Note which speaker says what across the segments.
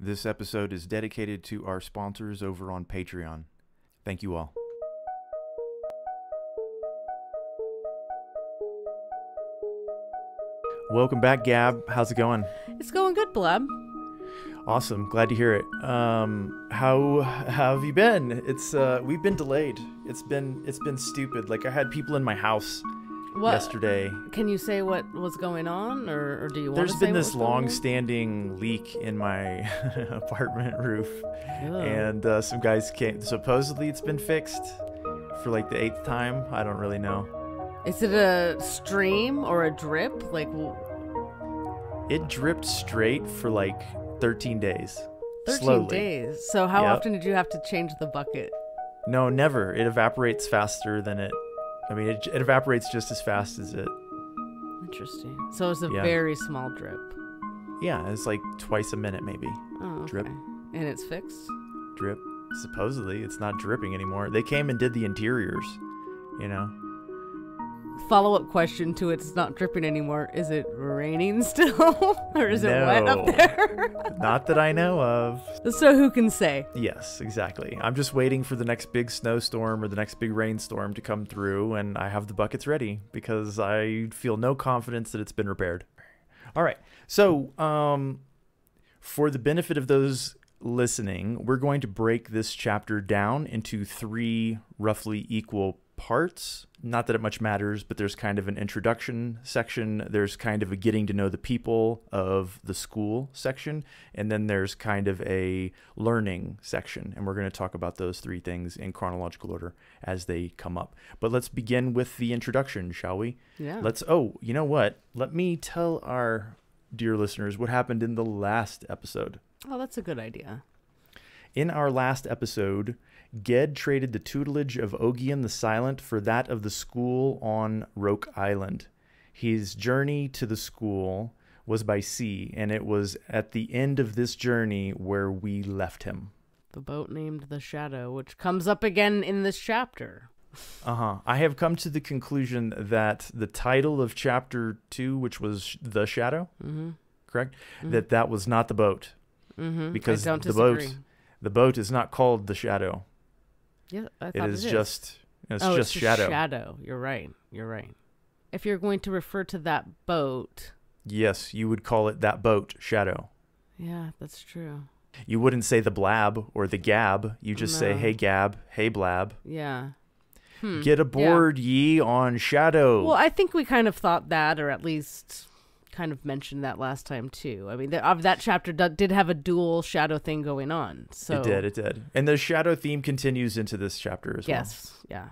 Speaker 1: This episode is dedicated to our sponsors over on Patreon. Thank you all. Welcome back, Gab. How's it going?
Speaker 2: It's going good, Blab.
Speaker 1: Awesome. Glad to hear it. How have you been? We've been delayed. It's been stupid. Like, I had people in my house yesterday.
Speaker 2: Can you say what was going on, or do you want to say?
Speaker 1: There's been this long-standing leak in my apartment roof, and some guys came. Supposedly, it's been fixed for like the 8th time. I don't really know.
Speaker 2: Is it a stream or a drip? Like,
Speaker 1: it dripped straight for like 13 days.
Speaker 2: 13
Speaker 1: slowly.
Speaker 2: days. So how often did you have to change the bucket?
Speaker 1: No, never. It evaporates faster than it. I mean, it evaporates just as fast as it.
Speaker 2: Interesting. So it's a very small drip.
Speaker 1: Yeah, it's like twice a minute maybe.
Speaker 2: Oh, okay.
Speaker 1: Drip.
Speaker 2: And it's fixed?
Speaker 1: Drip. Supposedly, it's not dripping anymore. They came and did the interiors, you know.
Speaker 2: Follow-up question to it's not dripping anymore. Is it raining still? Or is it wet up there?
Speaker 1: Not that I know of.
Speaker 2: So who can say?
Speaker 1: Yes, exactly. I'm just waiting for the next big snowstorm or the next big rainstorm to come through, and I have the buckets ready because I feel no confidence that it's been repaired. All right. So, for the benefit of those listening, we're going to break this chapter down into 3 roughly equal parts. Not that it much matters, but there's kind of an introduction section. There's kind of a getting to know the people of the school section. And then there's kind of a learning section. And we're going to talk about those 3 things in chronological order as they come up. But let's begin with the introduction, shall we?
Speaker 2: Yeah.
Speaker 1: You know what? Let me tell our dear listeners what happened in the last episode.
Speaker 2: Oh, that's a good idea.
Speaker 1: In our last episode, Ged traded the tutelage of Ogian the Silent for that of the school on Roke Island. His journey to the school was by sea, and it was at the end of this journey where we left him.
Speaker 2: The boat named the Shadow, which comes up again in this chapter.
Speaker 1: I have come to the conclusion that the title of chapter 2, which was The Shadow, correct? Mm-hmm. That was not the boat.
Speaker 2: Mm-hmm.
Speaker 1: Because
Speaker 2: I don't disagree.
Speaker 1: The boat is not called the Shadow.
Speaker 2: Yeah, I thought
Speaker 1: it is just Shadow.
Speaker 2: Shadow. You're right. If you're going to refer to that boat,
Speaker 1: yes, you would call it that boat, Shadow.
Speaker 2: Yeah, that's true.
Speaker 1: You wouldn't say the Blab or the Gab. You just say, hey Gab, hey Blab.
Speaker 2: Yeah.
Speaker 1: Get aboard, ye on Shadow.
Speaker 2: Well, I think we kind of thought that, or at least kind of mentioned that last time too. I mean, that chapter did have a dual shadow thing going on. So
Speaker 1: it did. And the shadow theme continues into this chapter as well.
Speaker 2: Yes, yeah.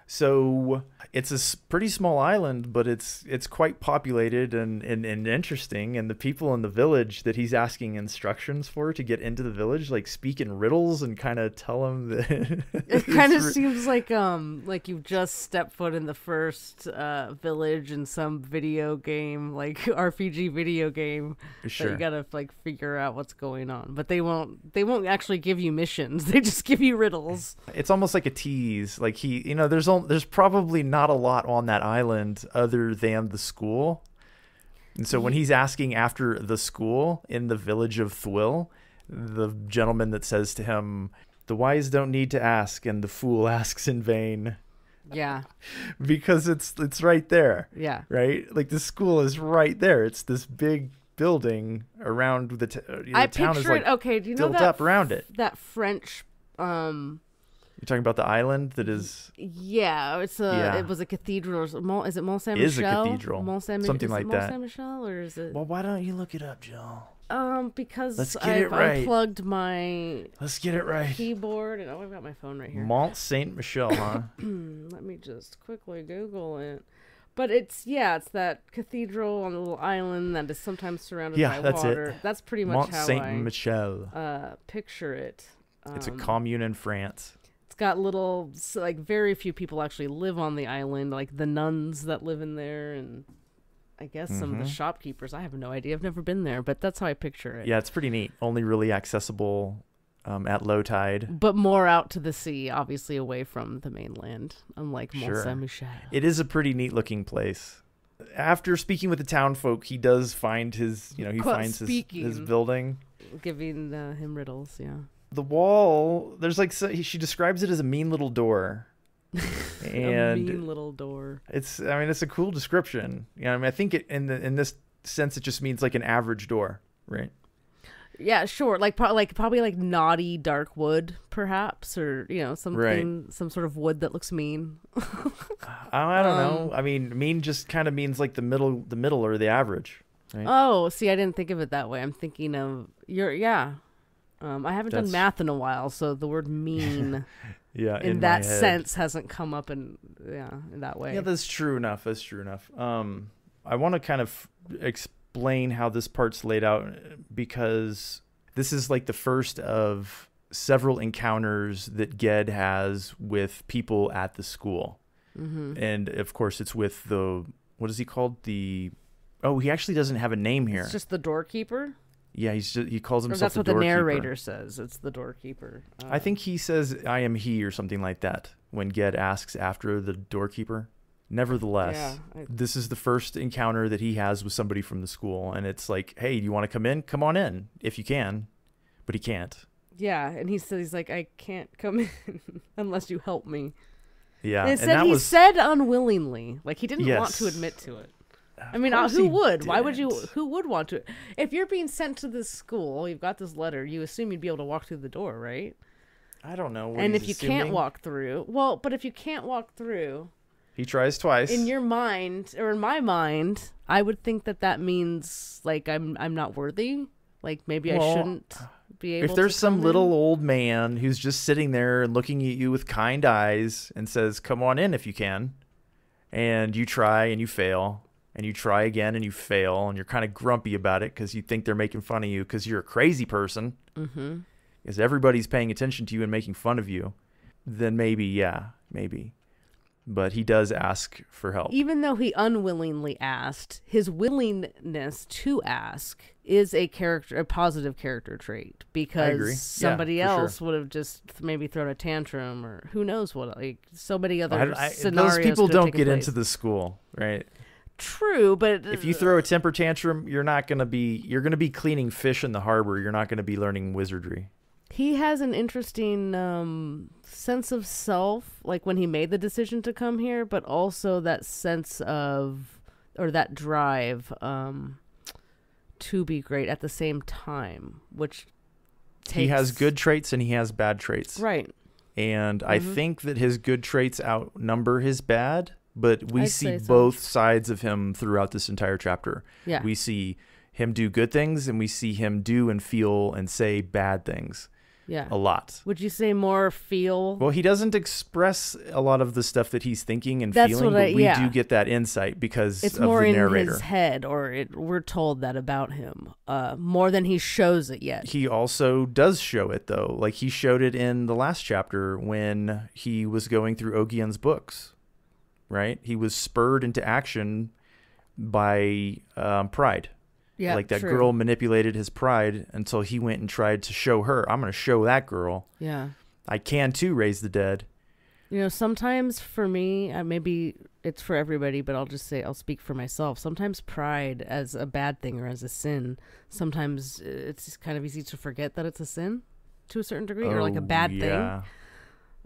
Speaker 1: So it's a pretty small island, but it's quite populated and interesting. And the people in the village that he's asking instructions for to get into the village, like, speak in riddles and kind of tell him that
Speaker 2: it kind of seems like you've just stepped foot in the first village in some video game, like RPG video game.
Speaker 1: Sure.
Speaker 2: That you gotta like figure out what's going on, but they won't actually give you missions. They just give you riddles.
Speaker 1: It's almost like a tease. Like there's probably not a lot on that island other than the school. And so when he's asking after the school in the village of Thwill, the gentleman that says to him, the wise don't need to ask and the fool asks in vain.
Speaker 2: Yeah.
Speaker 1: Because it's right there.
Speaker 2: Yeah.
Speaker 1: Right? Like, the school is right there. It's this big building around the town is like
Speaker 2: okay, do you know
Speaker 1: built up around it.
Speaker 2: That French
Speaker 1: You're talking about the island that is...
Speaker 2: Yeah, it was a cathedral. Is it Mont Saint Michel?
Speaker 1: It is a cathedral. Something like that.
Speaker 2: Mont Saint Michel, or is it...
Speaker 1: Well, why don't you look it up, Jill?
Speaker 2: Because I've unplugged my...
Speaker 1: Let's get it right.
Speaker 2: Keyboard, and I've got my phone right here.
Speaker 1: Mont Saint Michel, huh?
Speaker 2: Let me just quickly Google it. But it's that cathedral on a little island that is sometimes surrounded by water.
Speaker 1: It.
Speaker 2: That's pretty much
Speaker 1: Mont
Speaker 2: how
Speaker 1: Saint Michel.
Speaker 2: Picture it.
Speaker 1: It's a commune in France.
Speaker 2: It's got very few people actually live on the island, like the nuns that live in there, and I guess some of the shopkeepers. I have no idea. I've never been there, but that's how I picture it.
Speaker 1: Yeah, it's pretty neat. Only really accessible at low tide.
Speaker 2: But more out to the sea, obviously away from the mainland, unlike Mont Saint Michel.
Speaker 1: It is a pretty neat looking place. After speaking with the town folk, he does find his building.
Speaker 2: giving him riddles. Yeah.
Speaker 1: The wall, there's like, she describes it as a mean little door.
Speaker 2: And a mean little door.
Speaker 1: It's a cool description. I think in this sense, it just means like an average door, right?
Speaker 2: Yeah, sure. Like probably like naughty dark wood, perhaps, or something, some sort of wood that looks mean.
Speaker 1: I don't know. I mean, mean just kind of means like the middle or the average. Right?
Speaker 2: Oh, see, I didn't think of it that way. I'm thinking of I haven't done math in a while, so the word mean, in that sense, hasn't come up in that way.
Speaker 1: Yeah, that's true enough. I want to kind of explain how this part's laid out, because this is like the first of several encounters that Ged has with people at the school. Mm-hmm. And of course it's with what is he called? He actually doesn't have a name here.
Speaker 2: It's just the doorkeeper.
Speaker 1: Yeah, he calls himself
Speaker 2: that's
Speaker 1: the
Speaker 2: what
Speaker 1: doorkeeper.
Speaker 2: The narrator says. It's the doorkeeper.
Speaker 1: I think he says, "I am he," or something like that when Ged asks after the doorkeeper. Nevertheless, this is the first encounter that he has with somebody from the school, and it's like, "Hey, do you want to come in? Come on in if you can," but he can't.
Speaker 2: Yeah, and he's like, "I can't come in unless you help me."
Speaker 1: Yeah,
Speaker 2: and he said unwillingly, like he didn't want to admit to it. I mean, who would? Didn't. Why would you? Who would want to? If you're being sent to this school, you've got this letter. You assume you'd be able to walk through the door, right?
Speaker 1: I don't know.
Speaker 2: And if you can't walk through, but if you can't walk through.
Speaker 1: He tries twice.
Speaker 2: In your mind, or in my mind, I would think that means like I'm not worthy. Like maybe I shouldn't be able.
Speaker 1: If there's
Speaker 2: to
Speaker 1: some little old man who's just sitting there and looking at you with kind eyes and says, "Come on in if you can," and you try and you fail, and you try again and you fail, and you're kind of grumpy about it because you think they're making fun of you because you're a crazy person. Mm-hmm. Because everybody's paying attention to you and making fun of you, then maybe. But he does ask for help. Even
Speaker 2: though he unwillingly asked, his willingness to ask is a positive character trait, because somebody else would have just maybe thrown a tantrum, or who knows what, like so many other scenarios.
Speaker 1: Those people don't get into the school, right?
Speaker 2: True, but
Speaker 1: if you throw a temper tantrum, you're going to be cleaning fish in the harbor. You're not going to be learning wizardry.
Speaker 2: He has an interesting sense of self, like when he made the decision to come here, but also that sense of, or that drive to be great at the same time, which
Speaker 1: he has good traits and he has bad traits.
Speaker 2: Right.
Speaker 1: And I think that his good traits outnumber his bad, but we see both sides of him throughout this entire chapter. Yeah. We see him do good things, and we see him do and feel and say bad things. Yeah. A lot.
Speaker 2: Would you say more feel?
Speaker 1: Well, he doesn't express a lot of the stuff that he's thinking and feeling, but we do get that insight because
Speaker 2: it's
Speaker 1: of the narrator.
Speaker 2: More in his head, or we're told that about him, more than he shows it yet.
Speaker 1: He also does show it, though. Like, he showed it in the last chapter when he was going through Ogien's books, right? He was spurred into action by pride. Yeah, like that girl manipulated his pride until he went and tried to show her, I'm going to show that girl. Yeah. I can too raise the dead.
Speaker 2: Sometimes for me, maybe it's for everybody, but I'll speak for myself. Sometimes pride as a bad thing or as a sin, sometimes it's kind of easy to forget that it's a sin to a certain degree, or like a bad thing.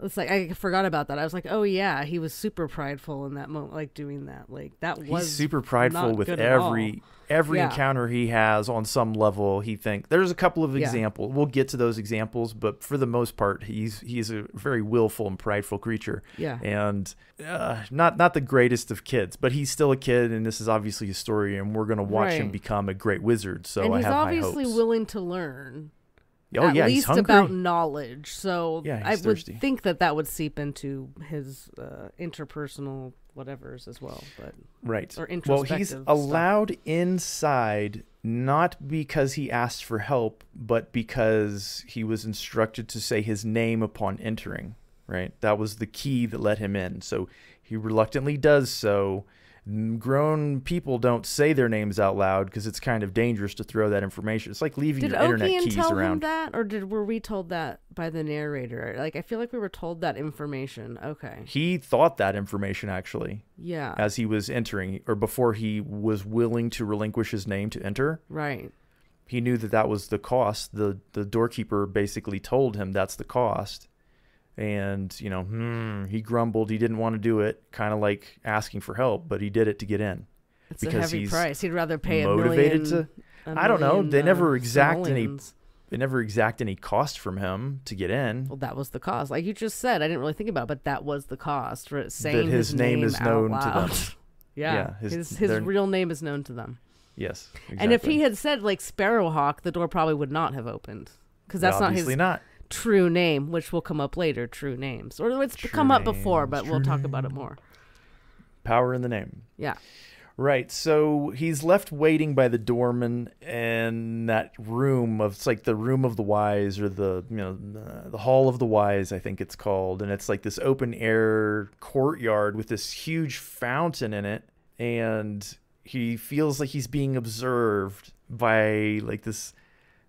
Speaker 2: It's like, I forgot about that. I was like, oh yeah, he was super prideful in that moment, like doing that. Like he's
Speaker 1: super prideful with every encounter he has on some level. He thinks there's a couple of examples. We'll get to those examples, but for the most part, he's a very willful and prideful creature. Yeah, and not the greatest of kids, but he's still a kid, and this is obviously a story, and we're gonna watch him become a great wizard. So
Speaker 2: and
Speaker 1: I have high hopes.
Speaker 2: He's obviously willing to learn.
Speaker 1: At least
Speaker 2: he's hungry. About knowledge. So I would
Speaker 1: thirsty.
Speaker 2: Think that would seep into his interpersonal whatevers as well. But
Speaker 1: right.
Speaker 2: Or introspective
Speaker 1: well, he's allowed inside not because he asked for help, but because he was instructed to say his name upon entering. Right. That was the key that let him in. So he reluctantly does so. Grown people don't say their names out loud because it's kind of dangerous to throw that information. It's like leaving your internet keys around. Did Ogien tell him
Speaker 2: that, or were we told that by the narrator? Like, I feel like we were told that information. Okay.
Speaker 1: He thought that information, actually.
Speaker 2: Yeah.
Speaker 1: As he was entering, or before he was willing to relinquish his name to enter.
Speaker 2: Right.
Speaker 1: he knew that was the cost. The doorkeeper basically told him that's the cost. And, he grumbled. He didn't want to do it, kind of like asking for help, but he did it to get in.
Speaker 2: It's a heavy price. He'd rather pay
Speaker 1: motivated
Speaker 2: a million.
Speaker 1: I don't know. They never exact
Speaker 2: simoleons.
Speaker 1: They never exact any cost from him to get in.
Speaker 2: Well, that was the cost. Like you just said, I didn't really think about it, but that was the cost for saying
Speaker 1: that his name is known
Speaker 2: out
Speaker 1: to
Speaker 2: loud.
Speaker 1: them.
Speaker 2: Yeah, his real name is known to them.
Speaker 1: Yes, exactly.
Speaker 2: And if he had said like Sparrowhawk, the door probably would not have opened because that's not his true name, which will come up later. True names, or it's come up before, but we'll talk about it more.
Speaker 1: Power in the name.
Speaker 2: Yeah.
Speaker 1: Right, so he's left waiting by the doorman in that room it's like the room of the wise, or the hall of the wise, I think it's called, and it's like this open air courtyard with this huge fountain in it, and he feels like he's being observed by like this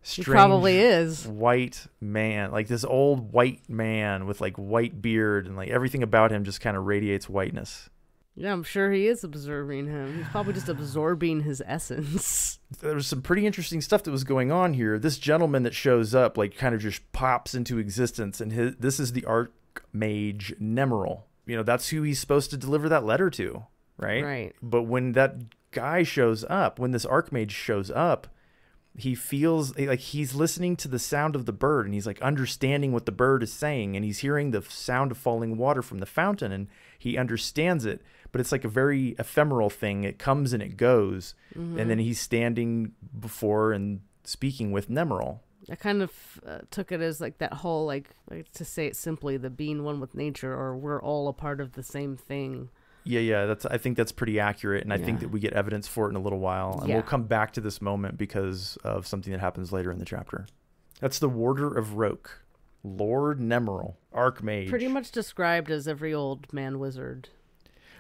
Speaker 1: strange
Speaker 2: he probably is
Speaker 1: white man, like this old white man with like white beard, and like everything about him just kind of radiates whiteness.
Speaker 2: Yeah, I'm sure he is observing him. He's probably just absorbing his essence.
Speaker 1: There was some pretty interesting stuff that was going on here. This gentleman that shows up, like, kind of just pops into existence, and this is the Archmage Nemeril. That's who he's supposed to deliver that letter to, right?
Speaker 2: Right.
Speaker 1: But when that guy shows up, when this Archmage shows up, he feels like he's listening to the sound of the bird, and he's like understanding what the bird is saying, and he's hearing the sound of falling water from the fountain, and he understands it. But it's like a very ephemeral thing. It comes and it goes. Mm-hmm. And then he's standing before and speaking with Nemeril.
Speaker 2: I kind of took it as like that whole, like to say it simply, the being one with nature, or we're all a part of the same thing.
Speaker 1: Yeah. I think that's pretty accurate. And I think that we get evidence for it in a little while. And we'll come back to this moment because of something that happens later in the chapter. That's the Warder of Roke, Lord Nemeril, Archmage.
Speaker 2: Pretty much described as every old man wizard.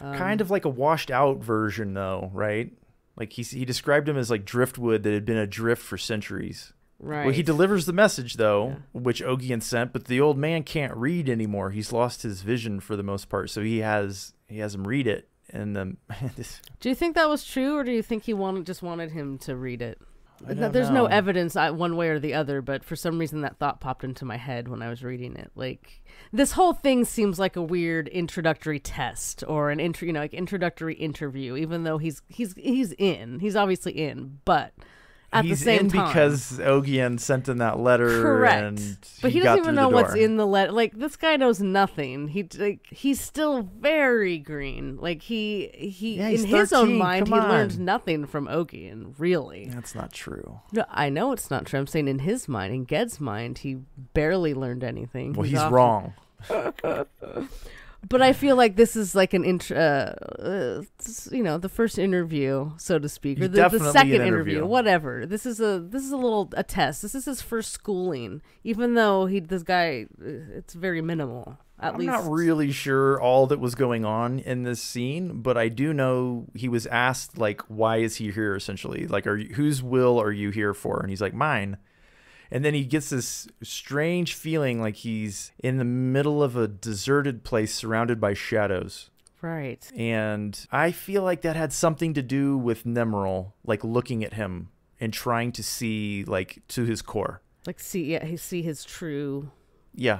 Speaker 1: Kind of like a washed out version, though, right? Like he described him as like driftwood that had been adrift for centuries.
Speaker 2: Right.
Speaker 1: Well, he delivers the message, though, which Guin sent, but the old man can't read anymore. He's lost his vision for the most part, so he has him read it. And
Speaker 2: do you think that was true, or do you think he just wanted him to read it? There's
Speaker 1: know.
Speaker 2: no evidence one way or the other, but for some reason that thought popped into my head when I was reading it. Like, this whole thing seems like a weird introductory test or an introductory interview, even though he's obviously in, but at the same time,
Speaker 1: because Guin sent in that letter.
Speaker 2: Correct.
Speaker 1: And
Speaker 2: but he doesn't even know what's in the letter. Like, this guy knows nothing. He's still very green. Like, he in his own mind, he learned nothing from Guin, really.
Speaker 1: That's not true.
Speaker 2: No, I know it's not true. I'm saying in his mind, in Ged's mind, he barely learned anything.
Speaker 1: Well, he's wrong.
Speaker 2: But I feel like this is like an the first interview, so to speak, or the second interview, whatever. This is a test. This is his first schooling, even though this guy, it's very minimal. I'm not
Speaker 1: really sure all that was going on in this scene, but I do know he was asked, like, why is he here, essentially? Like, whose will are you here for? And he's like, mine. And then he gets this strange feeling like he's in the middle of a deserted place surrounded by shadows.
Speaker 2: Right.
Speaker 1: And I feel like that had something to do with Nemeril, like looking at him and trying to see, like, to his core. Like,
Speaker 2: see his true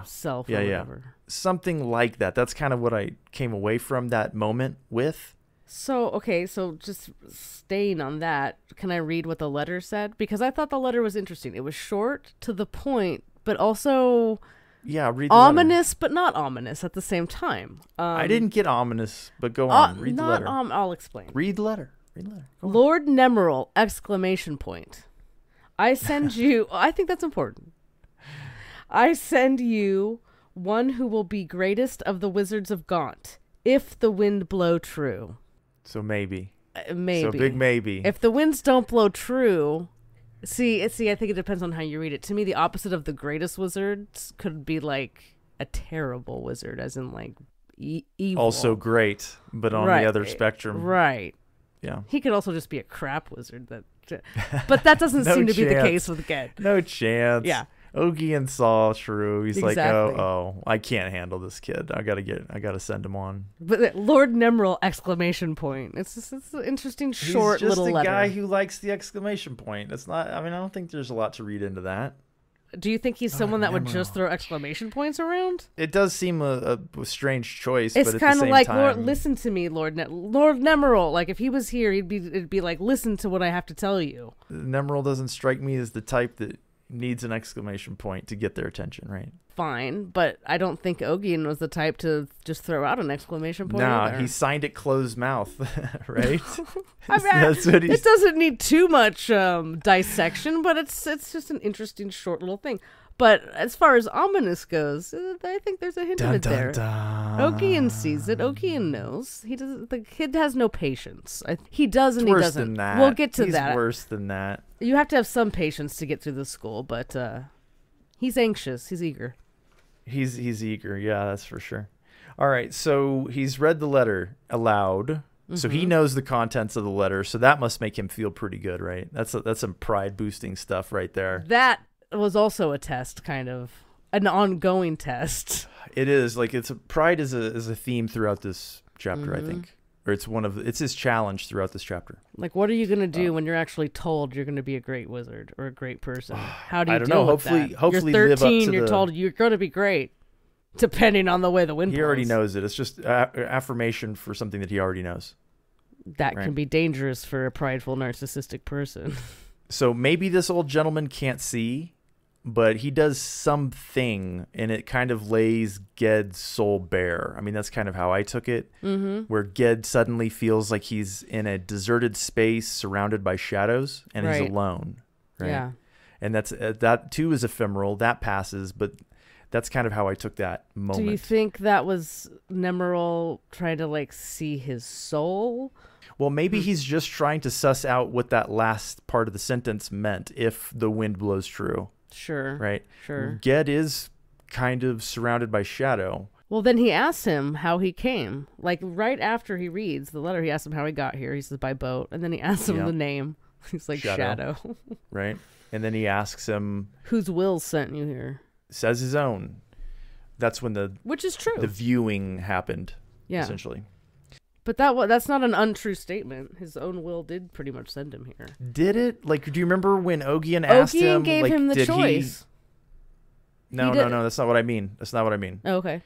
Speaker 2: self or whatever.
Speaker 1: Something like that. That's kind of what I came away from that moment with.
Speaker 2: So just staying on that, can I read what the letter said? Because I thought the letter was interesting. It was short, to the point, but also
Speaker 1: read the
Speaker 2: ominous,
Speaker 1: letter.
Speaker 2: But not ominous at the same time.
Speaker 1: I didn't get ominous, but go on. Read the letter.
Speaker 2: I'll explain.
Speaker 1: Read the letter.
Speaker 2: Lord Nemeril, ! I send you... I think that's important. I send you one who will be greatest of the wizards of Gaunt, if the wind blow true.
Speaker 1: So maybe.
Speaker 2: Maybe.
Speaker 1: So big maybe.
Speaker 2: If the winds don't blow true... See, I think it depends on how you read it. To me, the opposite of the greatest wizards could be like a terrible wizard, as in like evil.
Speaker 1: Also great, but on the other spectrum.
Speaker 2: Right.
Speaker 1: Yeah.
Speaker 2: He could also just be a crap wizard. But that doesn't seem to be the case with Ged.
Speaker 1: No chance.
Speaker 2: Yeah.
Speaker 1: Ogian saw Shrew. He's like,
Speaker 2: Exactly.
Speaker 1: oh, I can't handle this kid. I gotta send him on.
Speaker 2: But Lord Nemeril, exclamation point. It's an interesting short
Speaker 1: He's just
Speaker 2: little
Speaker 1: a
Speaker 2: letter.
Speaker 1: guy who likes the exclamation point. It's not. I mean, I don't think there's a lot to read into that.
Speaker 2: Do you think he's someone that would
Speaker 1: Nemeril.
Speaker 2: just throw exclamation points around?
Speaker 1: It does seem a strange choice,
Speaker 2: It's
Speaker 1: but at the
Speaker 2: kind of
Speaker 1: same
Speaker 2: like,
Speaker 1: time,
Speaker 2: Lord, listen to me, Lord Nemeril. Like if he was here, it'd be like, listen to what I have to tell you.
Speaker 1: Nemeril doesn't strike me as the type that needs an exclamation point to get their attention, right?
Speaker 2: Fine, but I don't think Ogian was the type to just throw out an exclamation point.
Speaker 1: Nah,
Speaker 2: either.
Speaker 1: he signed it closed mouth, right?
Speaker 2: I mean,
Speaker 1: That's what he's.
Speaker 2: it doesn't need too much dissection, but it's just an interesting short little thing. But as far as ominous goes, I think there's a hint of it there. Ogian sees it. Ogian knows. He does. The kid has no patience. He does and he
Speaker 1: Worse
Speaker 2: doesn't.
Speaker 1: than that.
Speaker 2: We'll get to
Speaker 1: He's
Speaker 2: that.
Speaker 1: worse than that.
Speaker 2: You have to have some patience to get through the school, but he's anxious. He's eager.
Speaker 1: He's eager. Yeah, that's for sure. All right, so he's read the letter aloud. So he knows the contents of the letter, so that must make him feel pretty good, right? That's some pride boosting stuff right there.
Speaker 2: That was also a test, kind of an ongoing test.
Speaker 1: It is like pride is a theme throughout this chapter, I think, or it's his challenge throughout this chapter.
Speaker 2: Like, what are you gonna do when you're actually told you're gonna be a great wizard or a great person? How do you
Speaker 1: I don't
Speaker 2: deal
Speaker 1: know.
Speaker 2: with that?
Speaker 1: Hopefully,
Speaker 2: you're
Speaker 1: live up
Speaker 2: 13.
Speaker 1: to
Speaker 2: You're told you're gonna be great, depending on the way the wind blows.
Speaker 1: He already knows it. It's just affirmation for something that he already knows.
Speaker 2: That
Speaker 1: Right.
Speaker 2: can be dangerous for a prideful, narcissistic person.
Speaker 1: So maybe this old gentleman can't see, but he does something, and it kind of lays Ged's soul bare. I mean, that's kind of how I took it, where Ged suddenly feels like he's in a deserted space surrounded by shadows, and he's
Speaker 2: Right.
Speaker 1: alone. Right?
Speaker 2: Yeah.
Speaker 1: And that too is ephemeral. That passes, but that's kind of how I took that moment.
Speaker 2: Do you think that was Nemeril trying to like see his soul?
Speaker 1: Well, maybe he's just trying to suss out what that last part of the sentence meant, if the wind blows true.
Speaker 2: Sure.
Speaker 1: Right?
Speaker 2: Sure.
Speaker 1: Ged is kind of surrounded by shadow.
Speaker 2: Well, then he asks him how he came. Like right after he reads the letter, he asks him how he got here. He says by boat, and then he asks him
Speaker 1: Yeah.
Speaker 2: the name. He's like Shadow.
Speaker 1: Right? And then he asks him,
Speaker 2: Whose will sent you here?
Speaker 1: says his own. That's when
Speaker 2: Which is true.
Speaker 1: the viewing happened,
Speaker 2: Yeah.
Speaker 1: essentially.
Speaker 2: But that's not an untrue statement. His own will did pretty much send him here.
Speaker 1: Did it? Like, do you remember when Ogian asked him?
Speaker 2: Ogian gave
Speaker 1: like,
Speaker 2: him the
Speaker 1: did
Speaker 2: choice.
Speaker 1: No,
Speaker 2: He
Speaker 1: no,
Speaker 2: did-
Speaker 1: no. That's not what I mean. That's not what I mean.
Speaker 2: Oh, okay.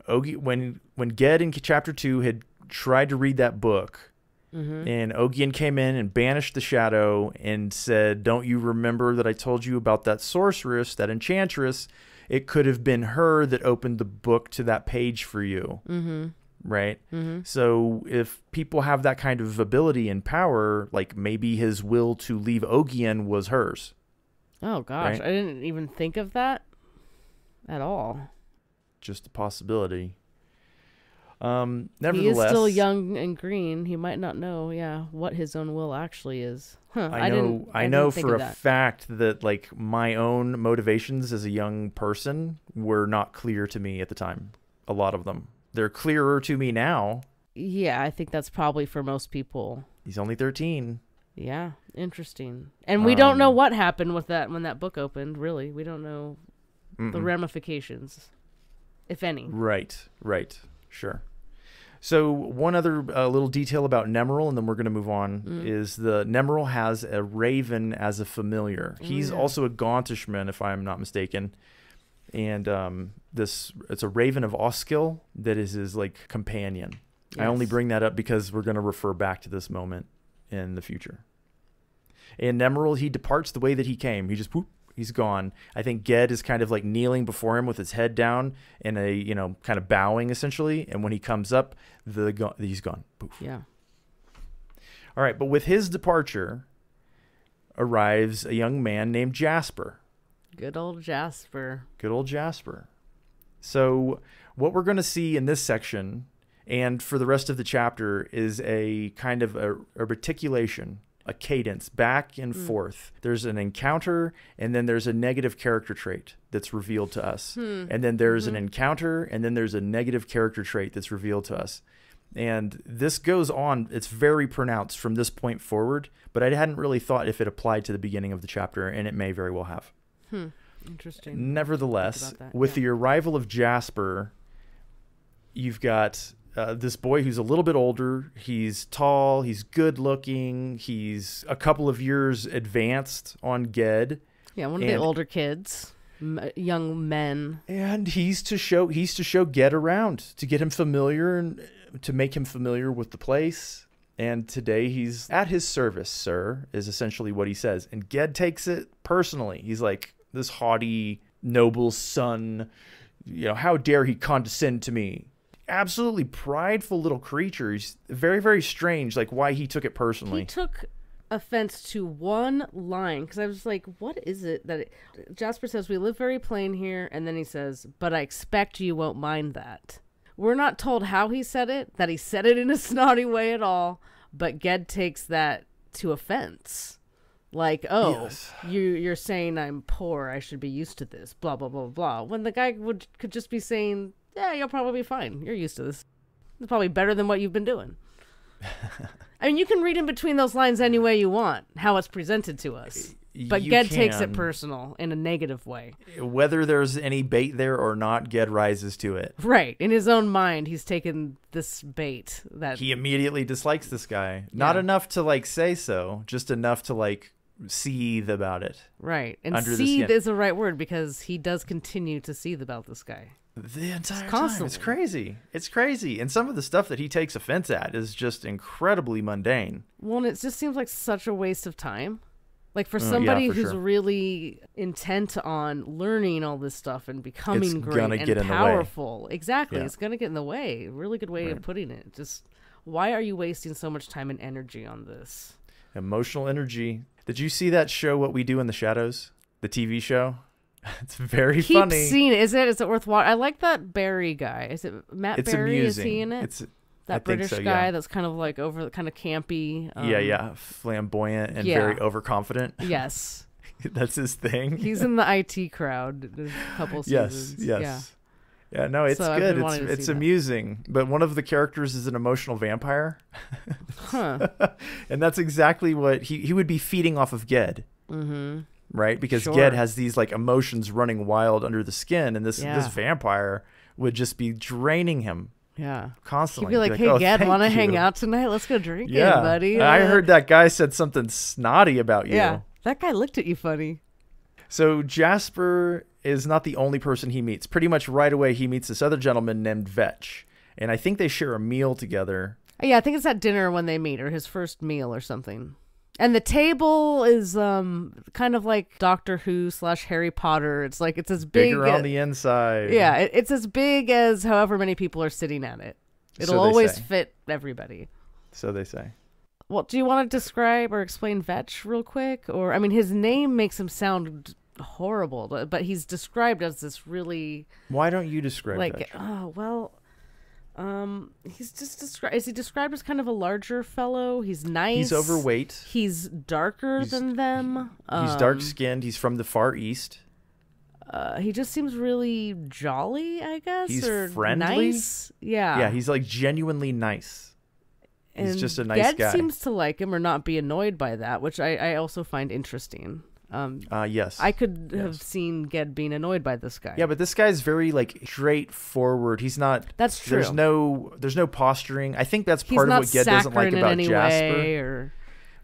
Speaker 1: When Ged in chapter 2 had tried to read that book, and Ogian came in and banished the shadow and said, "Don't you remember that I told you about that sorceress, that enchantress? It could have been her that opened the book to that page for you." Right? So if people have that kind of ability and power, like maybe his will to leave Ogian was hers.
Speaker 2: Oh gosh,
Speaker 1: Right?
Speaker 2: I didn't even think of that at all.
Speaker 1: Just a possibility.
Speaker 2: He is
Speaker 1: Nevertheless,
Speaker 2: still young and green. He might not know, what his own will actually is. Huh,
Speaker 1: I know
Speaker 2: didn't think
Speaker 1: for
Speaker 2: of
Speaker 1: a
Speaker 2: that.
Speaker 1: fact that like my own motivations as a young person were not clear to me at the time. A lot of them. They're clearer to me now.
Speaker 2: Yeah, I think that's probably for most people.
Speaker 1: He's only 13.
Speaker 2: Yeah, interesting. And we don't know what happened with that when that book opened, really. We don't know the ramifications, if any.
Speaker 1: Right. Sure. So one other little detail about Nemeril, and then we're going to move on, is the Nemeril has a raven as a familiar. He's also a Gauntishman, if I'm not mistaken. And it's a raven of Oskill that is his like companion. I only bring that up because we're going to refer back to this moment in the future. And Nemeril, he departs the way that he came. He just whoop, he's gone. I think Ged is kind of like kneeling before him with his head down and kind of bowing essentially. And when he comes up, he's gone. Poof.
Speaker 2: Yeah.
Speaker 1: All right, but with his departure arrives a young man named Jasper.
Speaker 2: Good old Jasper.
Speaker 1: Good old Jasper. So what we're going to see in this section and for the rest of the chapter is a kind of a reticulation, a cadence back and forth. There's an encounter, and then there's a negative character trait that's revealed to us. And then there's an encounter, and then there's a negative character trait that's revealed to us. And this goes on. It's very pronounced from this point forward, but I hadn't really thought if it applied to the beginning of the chapter, and it may very well have.
Speaker 2: Interesting.
Speaker 1: Nevertheless, with the arrival of Jasper, you've got this boy who's a little bit older. He's tall. He's good looking. He's a couple of years advanced on Ged.
Speaker 2: Yeah, one of the older kids, young men. And
Speaker 1: he's to show Ged around, to get him familiar and to make him familiar with the place. And today he's at his service, sir, is essentially what he says. And Ged takes it personally. He's like, this haughty, noble son, how dare he condescend to me? Absolutely prideful little creature. He's very, very strange, like why he took it personally.
Speaker 2: He took offense to one line, because I was like, what is it that Jasper says, we live very plain here, and then he says, but I expect you won't mind that. We're not told how he said it, that he said it in a snotty way at all, but Ged takes that to offense. Like, yes. You're saying I'm poor, I should be used to this, blah, blah, blah, blah. When the guy could just be saying, yeah, you'll probably be fine. You're used to this. It's probably better than what you've been doing. I mean, you can read in between those lines any way you want, how it's presented to us. But Ged takes it personal in a negative way.
Speaker 1: Whether there's any bait there or not, Ged rises to it.
Speaker 2: Right. In his own mind, he's taken this bait that
Speaker 1: he immediately dislikes this guy. Not enough to say so, just enough to seethe about it.
Speaker 2: Right. And seethe is the right word, because he does continue to seethe about this guy.
Speaker 1: The entire time. It's crazy. It's crazy. And some of the stuff that he takes offense at is just incredibly mundane.
Speaker 2: Well, and it just seems like such a waste of time. Like for somebody who's really intent on learning all this stuff and becoming great and powerful. Exactly. Yeah. It's going to get in the way. Really good way of putting it. Just why are you wasting so much time and energy on this?
Speaker 1: Emotional energy. Did you see that show, What We Do in the Shadows? The TV show? It's very funny.
Speaker 2: Keep seeing it. Is it worth watching? I like that Barry guy. Is it Matt Berry?
Speaker 1: Amusing.
Speaker 2: Is he in it? That British guy that's kind of kind of campy.
Speaker 1: Flamboyant and very overconfident.
Speaker 2: Yes.
Speaker 1: That's his thing.
Speaker 2: He's in the IT crowd a couple seasons.
Speaker 1: Yes. Yeah, no, it's good. It's amusing. But one of the characters is an emotional vampire.
Speaker 2: Huh.
Speaker 1: And that's exactly what he would be feeding off of Ged.
Speaker 2: Mm-hmm.
Speaker 1: Right? Because Ged has these emotions running wild under the skin, and this vampire would just be draining him.
Speaker 2: Yeah.
Speaker 1: Constantly.
Speaker 2: He'd be like, hey, Ged, want to hang out tonight? Let's go drinking, buddy.
Speaker 1: I heard that guy said something snotty about you.
Speaker 2: Yeah. That guy looked at you funny.
Speaker 1: So Jasper is not the only person he meets. Pretty much right away, he meets this other gentleman named Vetch. And I think they share a meal together.
Speaker 2: Yeah, I think it's at dinner when they meet, or his first meal or something. And the table is kind of like Doctor Who / Harry Potter. It's it's as big
Speaker 1: bigger on the inside.
Speaker 2: Yeah, it's as big as however many people are sitting at it. It'll always fit everybody.
Speaker 1: So they say.
Speaker 2: Well, do you want to describe or explain Vetch real quick? Or, I mean, his name makes him sound horrible, but he's described as this really...
Speaker 1: Why don't you describe Vetch?
Speaker 2: Oh, well... he's just described. Is he described as kind of a larger fellow? He's nice.
Speaker 1: He's overweight.
Speaker 2: He's darker than them.
Speaker 1: He's dark skinned. He's from the Far East.
Speaker 2: He just seems really jolly, I guess.
Speaker 1: He's
Speaker 2: or
Speaker 1: friendly.
Speaker 2: Nice. Yeah.
Speaker 1: Yeah, he's genuinely nice. He's just a nice
Speaker 2: Ged
Speaker 1: guy.
Speaker 2: Seems to like him or not be annoyed by that, which I also find interesting.
Speaker 1: Yes.
Speaker 2: I could have seen Ged being annoyed by this guy.
Speaker 1: Yeah, but this guy's very straightforward. He's not.
Speaker 2: That's true.
Speaker 1: There's no posturing. I think that's part of what Ged doesn't like about Jasper.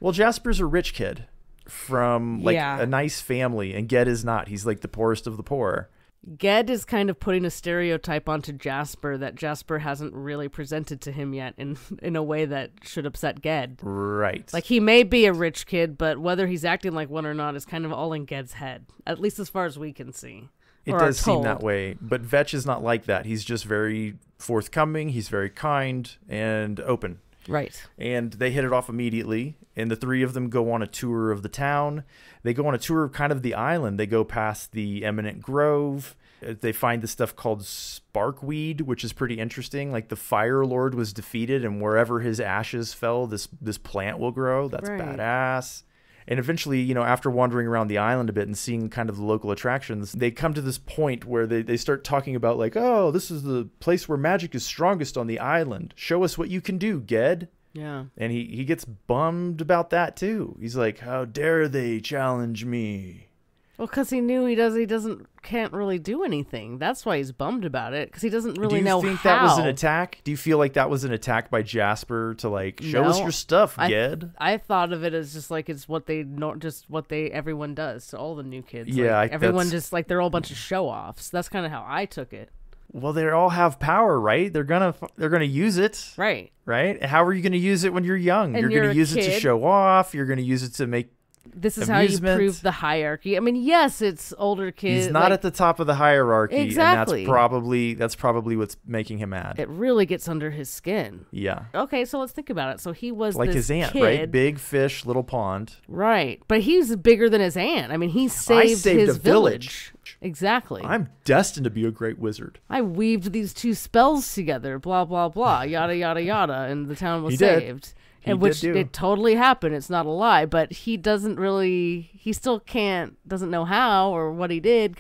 Speaker 1: Well, Jasper's a rich kid from a nice family, and Ged is not. He's the poorest of the poor.
Speaker 2: Ged is kind of putting a stereotype onto Jasper that Jasper hasn't really presented to him yet in a way that should upset Ged.
Speaker 1: Right.
Speaker 2: He may be a rich kid, but whether he's acting like one or not is kind of all in Ged's head, at least as far as we can see.
Speaker 1: It does seem that way, but Vetch is not like that. He's just very forthcoming. He's very kind and open.
Speaker 2: Right.
Speaker 1: And they hit it off immediately, and the three of them go on a tour of the town. They go on a tour of kind of the island. They go past the Eminent Grove. They find this stuff called Sparkweed, which is pretty interesting. The Fire Lord was defeated, and wherever his ashes fell, this plant will grow. That's badass. And eventually, after wandering around the island a bit and seeing kind of the local attractions, they come to this point where they start talking about oh, this is the place where magic is strongest on the island. Show us what you can do, Ged.
Speaker 2: Yeah.
Speaker 1: And he gets bummed about that too. He's like, how dare they challenge me?
Speaker 2: Well, because he knew he can't really do anything. That's why he's bummed about it, because he doesn't really know how.
Speaker 1: Do you think that was an attack? Do you feel like that was an attack by Jasper to like show us your stuff, Ged?
Speaker 2: I thought of it as just like it's what everyone does to all the new kids.
Speaker 1: Yeah,
Speaker 2: like, everyone just like they're all a bunch of show offs. That's kind of how I took it.
Speaker 1: Well, they all have power, right? They're gonna use it,
Speaker 2: right?
Speaker 1: How are you gonna use it when you're young?
Speaker 2: And
Speaker 1: you're gonna use it to show off. You're gonna use it to make.
Speaker 2: This is how you prove the hierarchy. I mean, yes, it's older kids.
Speaker 1: He's not at the top of the hierarchy.
Speaker 2: Exactly.
Speaker 1: And that's probably what's making him mad.
Speaker 2: It really gets under his skin.
Speaker 1: Yeah.
Speaker 2: Okay, so let's think about it. So he was
Speaker 1: like
Speaker 2: this
Speaker 1: his aunt,
Speaker 2: kid,
Speaker 1: right? Big fish, little pond.
Speaker 2: Right. But he's bigger than his aunt. I mean, he saved his village. Exactly.
Speaker 1: I'm destined to be a great wizard.
Speaker 2: I weaved these two spells together, blah, blah, blah, yada, yada, yada, and the town was saved. It totally happened. It's not a lie, but he doesn't know how or what he did,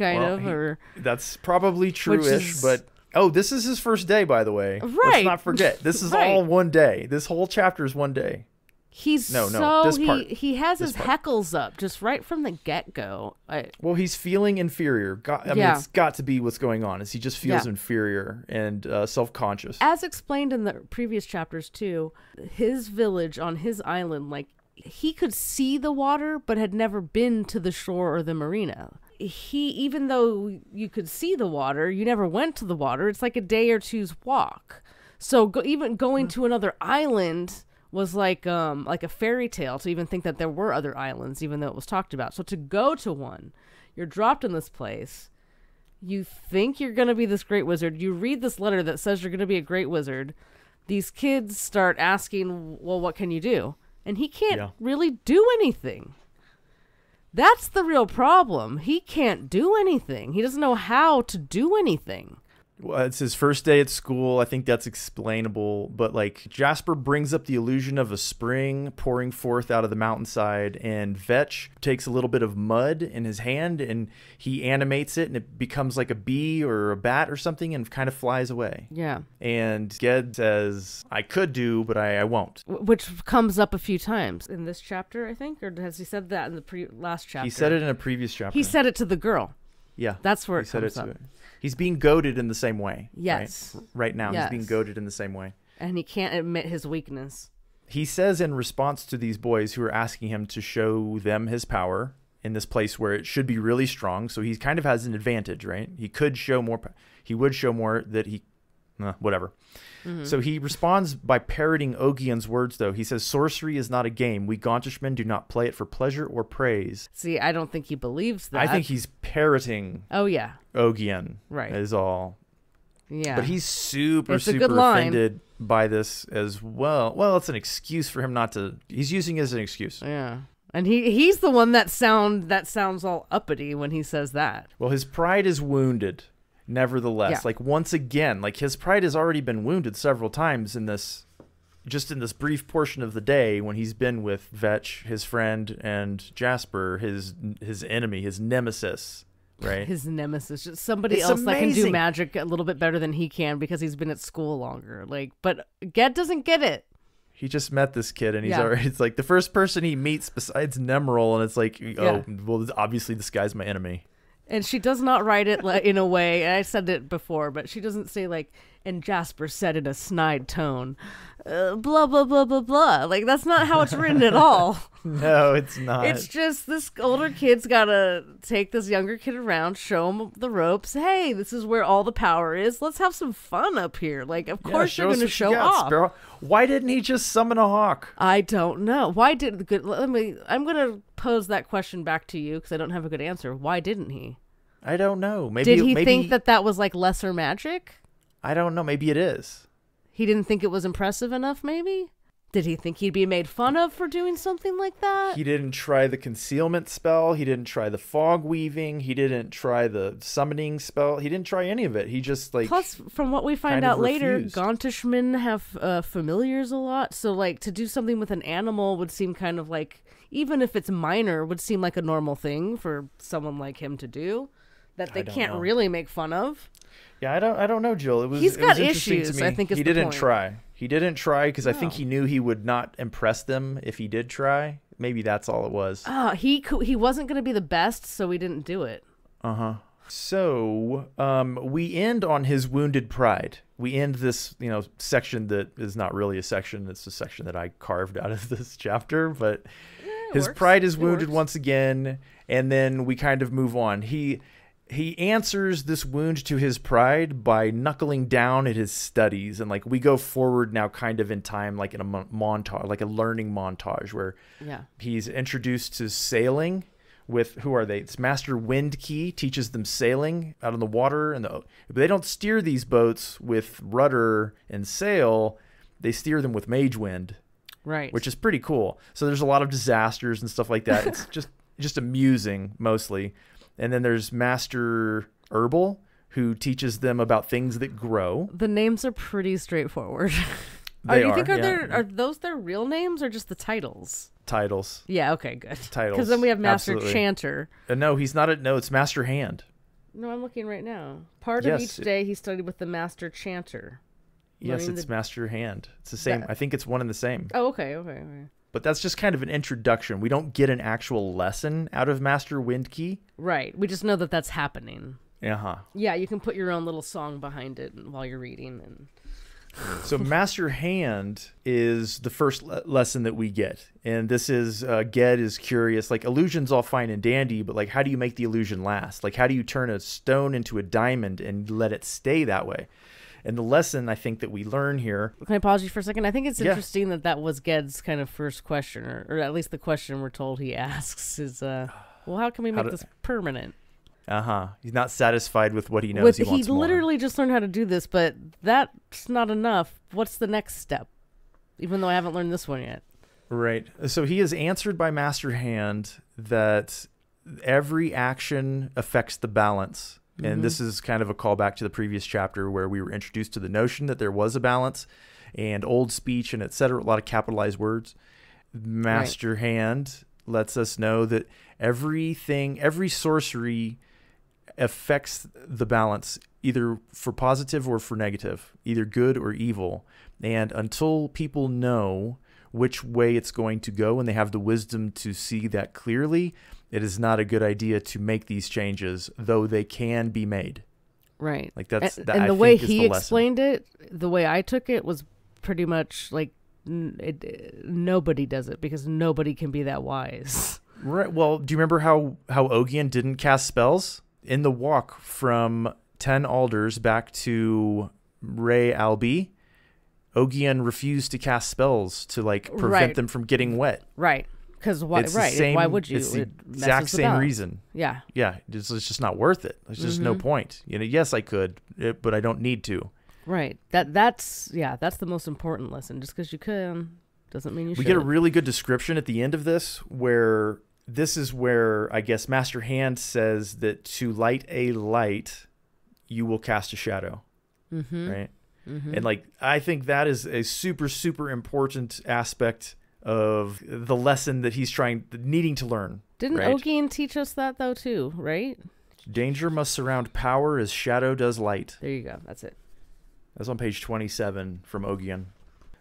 Speaker 1: that's probably true-ish, but this is his first day, by the way.
Speaker 2: Right.
Speaker 1: Let's not forget. This is all one day. This whole chapter is one day. He has his heckles up just right from the get-go. Well, he's feeling inferior. I mean, it's got to be what's going on. Is he just feels inferior and self-conscious.
Speaker 2: As explained in the previous chapters too, his village on his island, like he could see the water but had never been to the shore or the marina. Even though you could see the water, you never went to the water. It's like a day or two's walk. So even going to another island was like a fairy tale to even think that there were other islands, even though it was talked about. So to go to one, you're dropped in this place. You think you're going to be this great wizard. You read this letter that says you're going to be a great wizard. These kids start asking, well, what can you do? And he can't really do anything. That's the real problem. He can't do anything. He doesn't know how to do anything.
Speaker 1: Well, it's his first day at school. I think that's explainable. But like Jasper brings up the illusion of a spring pouring forth out of the mountainside, and Vetch takes a little bit of mud in his hand and he animates it, and it becomes like a bee or a bat or something and kind of flies away.
Speaker 2: Yeah.
Speaker 1: And Ged says, I could do, but I won't.
Speaker 2: Which comes up a few times in this chapter, I think. Or has he said that in the last chapter?
Speaker 1: He said it in a previous chapter.
Speaker 2: He said it to the girl.
Speaker 1: Yeah.
Speaker 2: That's where it comes up.
Speaker 1: He's being goaded in the same way.
Speaker 2: Yes.
Speaker 1: Right now, he's being goaded in the same way.
Speaker 2: And he can't admit his weakness.
Speaker 1: He says in response to these boys who are asking him to show them his power in this place where it should be really strong, so he kind of has an advantage, right? He could show more. He would show more that he... whatever. Mm-hmm. So he responds by parroting Ogien's words, though. He says, sorcery is not a game. We Gauntishmen do not play it for pleasure or praise.
Speaker 2: See, I don't think he believes that.
Speaker 1: I think he's parroting Ogien.
Speaker 2: Right.
Speaker 1: Is all.
Speaker 2: Yeah.
Speaker 1: But he's super offended by this as well. Well, it's an excuse for him not to... He's using it as an excuse.
Speaker 2: Yeah. And he's the one that sounds all uppity when he says that.
Speaker 1: Well, his pride is wounded. Nevertheless, like once again, like his pride has already been wounded several times in this brief portion of the day when he's been with Vetch, his friend, and Jasper, his enemy, his nemesis, right?
Speaker 2: His nemesis, just somebody else that can do magic a little bit better than he can because he's been at school longer. Like, but Ged doesn't get it.
Speaker 1: He just met this kid, and it's like the first person he meets besides Nemeril, and it's like, well, obviously this guy's my enemy.
Speaker 2: And she does not write it in a way, and I said it before, but she doesn't say like, and Jasper said in a snide tone, blah, blah, blah, blah, blah. Like, that's not how it's written at all.
Speaker 1: No, it's not.
Speaker 2: It's just this older kid's got to take this younger kid around, show him the ropes. Hey, this is where all the power is. Let's have some fun up here. Like, of course you're going to show off.
Speaker 1: Sparrow. Why didn't he just summon a hawk?
Speaker 2: I don't know. I'm going to pose that question back to you because I don't have a good answer. Why didn't he?
Speaker 1: I don't know.
Speaker 2: Did he think that was like lesser magic?
Speaker 1: I don't know. Maybe it is.
Speaker 2: He didn't think it was impressive enough, maybe? Did he think he'd be made fun of for doing something like that?
Speaker 1: He didn't try the concealment spell. He didn't try the fog weaving. He didn't try the summoning spell. He didn't try any of it. He just like...
Speaker 2: Plus, from what we find out later, Gauntishmen have familiars a lot. So like to do something with an animal would seem kind of like, even if it's minor, would seem like a normal thing for someone like him to do that they can't really make fun of.
Speaker 1: Yeah, I don't know, Jill.
Speaker 2: He's got issues, I think is the point.
Speaker 1: He didn't try because I think he knew he would not impress them if he did try. maybe that's all it was.
Speaker 2: He wasn't going to be the best, so we didn't do it.
Speaker 1: So we end on his wounded pride. We end this, section that is not really a section. It's a section that I carved out of this chapter, but his pride is wounded once again, and then we kind of move on. He answers this wound to his pride by knuckling down at his studies, and like we go forward now kind of in time, like in a montage, like a learning montage where he's introduced to sailing with, who are they? It's Master Windkey teaches them sailing out on the water, but they don't steer these boats with rudder and sail. They steer them with mage wind,
Speaker 2: right?
Speaker 1: Which is pretty cool. So there's a lot of disasters and stuff like that. It's just amusing mostly. And then there's Master Herbal, who teaches them about things that grow.
Speaker 2: The names are pretty straightforward. Are those their real names or just the titles?
Speaker 1: Titles.
Speaker 2: Yeah, okay, good.
Speaker 1: Titles.
Speaker 2: Because then we have Master Chanter.
Speaker 1: No, he's not. No, it's Master Hand.
Speaker 2: No, I'm looking right now. Part of each day he studied with the Master Chanter.
Speaker 1: Yes, it's Master Hand. It's the same. I think it's one and the same.
Speaker 2: Oh, okay.
Speaker 1: But that's just kind of an introduction. We don't get an actual lesson out of Master Windkey.
Speaker 2: Right. We just know that that's happening.
Speaker 1: Uh-huh.
Speaker 2: Yeah, you can put your own little song behind it while you're reading.
Speaker 1: So Master Hand is the first lesson that we get. And this is, Ged is curious. Like, illusion's all fine and dandy, but like, how do you make the illusion last? Like, how do you turn a stone into a diamond and let it stay that way? And the lesson I think that we learn here.
Speaker 2: Can I pause you for a second? I think it's interesting that was Ged's kind of first question, or at least the question we're told he asks is, well, how can we make this permanent?
Speaker 1: He's not satisfied with what he knows. He wants more.
Speaker 2: He literally just learned how to do this, but that's not enough. What's the next step? Even though I haven't learned this one yet.
Speaker 1: Right. So he is answered by Master Hand that every action affects the balance. And this is kind of a callback to the previous chapter where we were introduced to the notion that there was a balance and old speech and etc. A lot of capitalized words. Master Hand lets us know that every sorcery affects the balance, either for positive or for negative, either good or evil. And until people know which way it's going to go and they have the wisdom to see that clearly, it is not a good idea to make these changes, though they can be made.
Speaker 2: Right.
Speaker 1: Like that's
Speaker 2: and the way he explained it, the way I took it was pretty much like nobody does it because nobody can be that wise.
Speaker 1: Right. Well, do you remember how Ogian didn't cast spells in the walk from 10 Alders back to Ray Albi? Ogian refused to cast spells to like prevent them from getting wet.
Speaker 2: Right. Because why? Why would you?
Speaker 1: It's the exact same reason.
Speaker 2: Yeah.
Speaker 1: Yeah. It's just not worth it. There's just no point. Yes, I could, but I don't need to.
Speaker 2: Right. That's the most important lesson. Just because you can doesn't mean you should.
Speaker 1: We get a really good description at the end of this where this is where I guess Master Hand says that to light a light, you will cast a shadow. Right. And like I think that is a super, super important aspect of the lesson that he's needing to learn.
Speaker 2: Didn't Ogian teach us that though too, right?
Speaker 1: Danger must surround power as shadow does light.
Speaker 2: There you go. That's it.
Speaker 1: That's on page 27 from Ogian.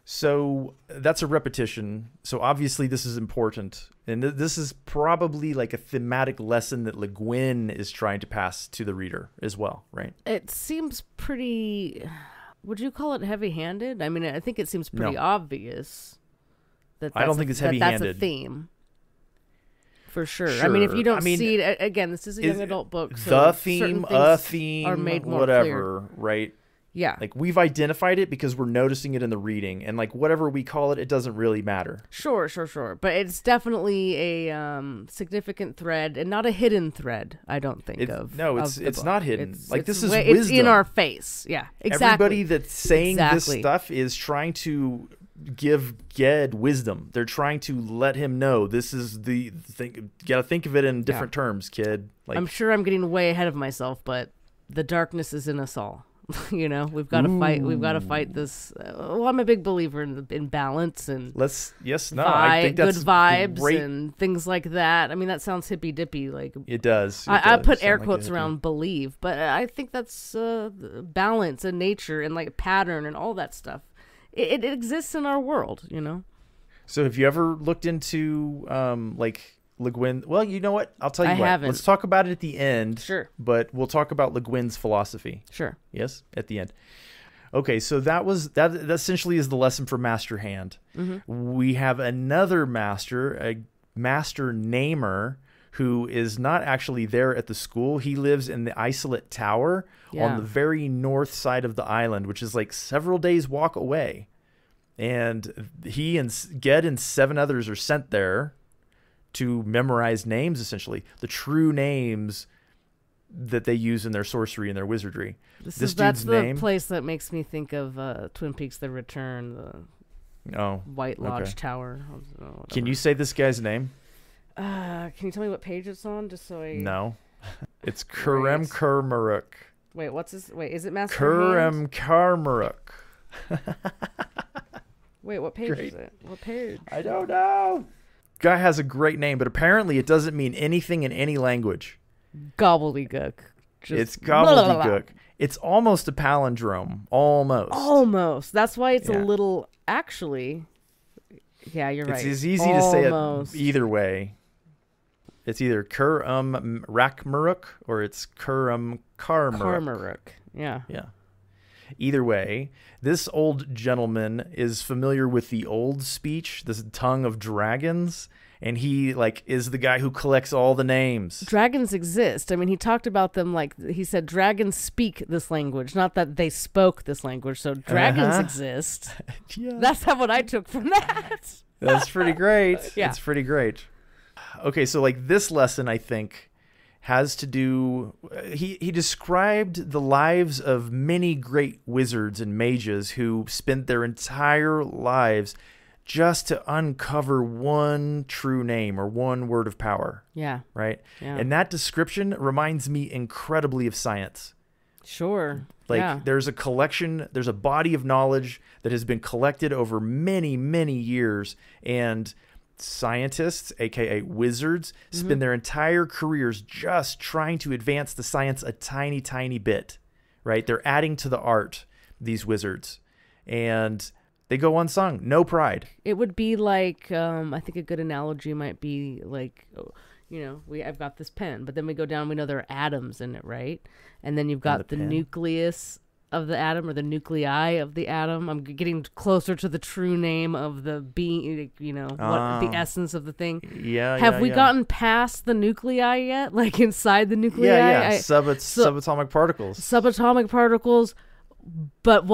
Speaker 1: So that's a repetition. So obviously this is important. And this is probably like a thematic lesson that Le Guin is trying to pass to the reader as well, right?
Speaker 2: It seems pretty... Would you call it heavy-handed? I mean, I think it seems pretty obvious.
Speaker 1: I don't think it's heavy-handed.
Speaker 2: That's a theme. For sure. I mean, if you don't see it... Again, this is a young adult book. So
Speaker 1: the theme, a theme,
Speaker 2: are made more
Speaker 1: whatever,
Speaker 2: clear.
Speaker 1: Right?
Speaker 2: Yeah.
Speaker 1: Like, we've identified it because we're noticing it in the reading. And, like, whatever we call it, it doesn't really matter.
Speaker 2: Sure. But it's definitely a significant thread and not a hidden thread, I don't think of.
Speaker 1: No, it's not hidden. This is
Speaker 2: wisdom. It's in our face. Yeah, exactly.
Speaker 1: Everybody that's saying this stuff is trying to give Ged wisdom. They're trying to let him know this is the thing. You got to think of it in different terms, kid. Like,
Speaker 2: I'm sure I'm getting way ahead of myself, but the darkness is in us all. We've got to fight. We've got to fight this. I'm a big believer in balance and
Speaker 1: I think that's
Speaker 2: good vibes
Speaker 1: great.
Speaker 2: And things like that. I mean, that sounds hippy dippy. Like
Speaker 1: it does.
Speaker 2: I put air quotes around believe, but I think that's balance and nature and like pattern and all that stuff. It exists in our world,
Speaker 1: So have you ever looked into like Le Guin? Well, you know what? I'll tell you
Speaker 2: I
Speaker 1: what.
Speaker 2: haven't.
Speaker 1: Let's talk about it at the end.
Speaker 2: Sure.
Speaker 1: But we'll talk about Le Guin's philosophy.
Speaker 2: Sure.
Speaker 1: Yes, at the end. Okay, so that essentially is the lesson for Master Hand. Mm-hmm. We have another master, a master namer, who is not actually there at the school. He lives in the isolate tower on the very north side of the island, which is like several days' walk away. And he and Ged and 7 others are sent there to memorize names, essentially. The true names that they use in their sorcery and their wizardry.
Speaker 2: That's the place that makes me think of Twin Peaks: The Return, the White Lodge Tower.
Speaker 1: Can you say this guy's name?
Speaker 2: Can you tell me what page it's on, just so I...
Speaker 1: No. It's Kurem Kurmaruk.
Speaker 2: Wait, is it Master
Speaker 1: Kurem Karmaruk.
Speaker 2: Wait, what page is it? What page?
Speaker 1: I don't know. Guy has a great name, but apparently it doesn't mean anything in any language.
Speaker 2: Gobbledygook.
Speaker 1: It's gobbledygook. Blah, blah, blah. It's almost a palindrome. Almost.
Speaker 2: That's why it's a little... Actually... Yeah, you're right.
Speaker 1: It's easy to say it either way. It's either Rakmaruk or it's Karmaruk.
Speaker 2: Karmaruk. Yeah.
Speaker 1: Yeah. Either way, this old gentleman is familiar with the old speech, this tongue of dragons, and he is the guy who collects all the names.
Speaker 2: Dragons exist. I mean, he talked about them he said dragons speak this language, not that they spoke this language. So dragons exist. Yeah. That's not what I took from that.
Speaker 1: That's pretty great.
Speaker 2: Yeah.
Speaker 1: It's pretty great. Okay, so this lesson, I think, has to do... He described the lives of many great wizards and mages who spent their entire lives just to uncover one true name or one word of power.
Speaker 2: Yeah.
Speaker 1: Right?
Speaker 2: Yeah.
Speaker 1: And that description reminds me incredibly of science.
Speaker 2: Sure.
Speaker 1: There's a collection, there's a body of knowledge that has been collected over many, many years, and scientists, aka wizards, spend their entire careers just trying to advance the science a tiny, tiny bit, right? They're adding to the art, these wizards, and they go unsung, no pride.
Speaker 2: It would be like, I think a good analogy might be like, I've got this pen, but then we go down, we know there are atoms in it, right? And then you've got the nucleus of the atom, or the nuclei of the atom. I'm getting closer to the true name of the being, what the essence of the thing.
Speaker 1: Yeah.
Speaker 2: Have we gotten past the nuclei yet? Like inside the nuclei?
Speaker 1: Yeah. Subatomic particles.
Speaker 2: Subatomic particles. But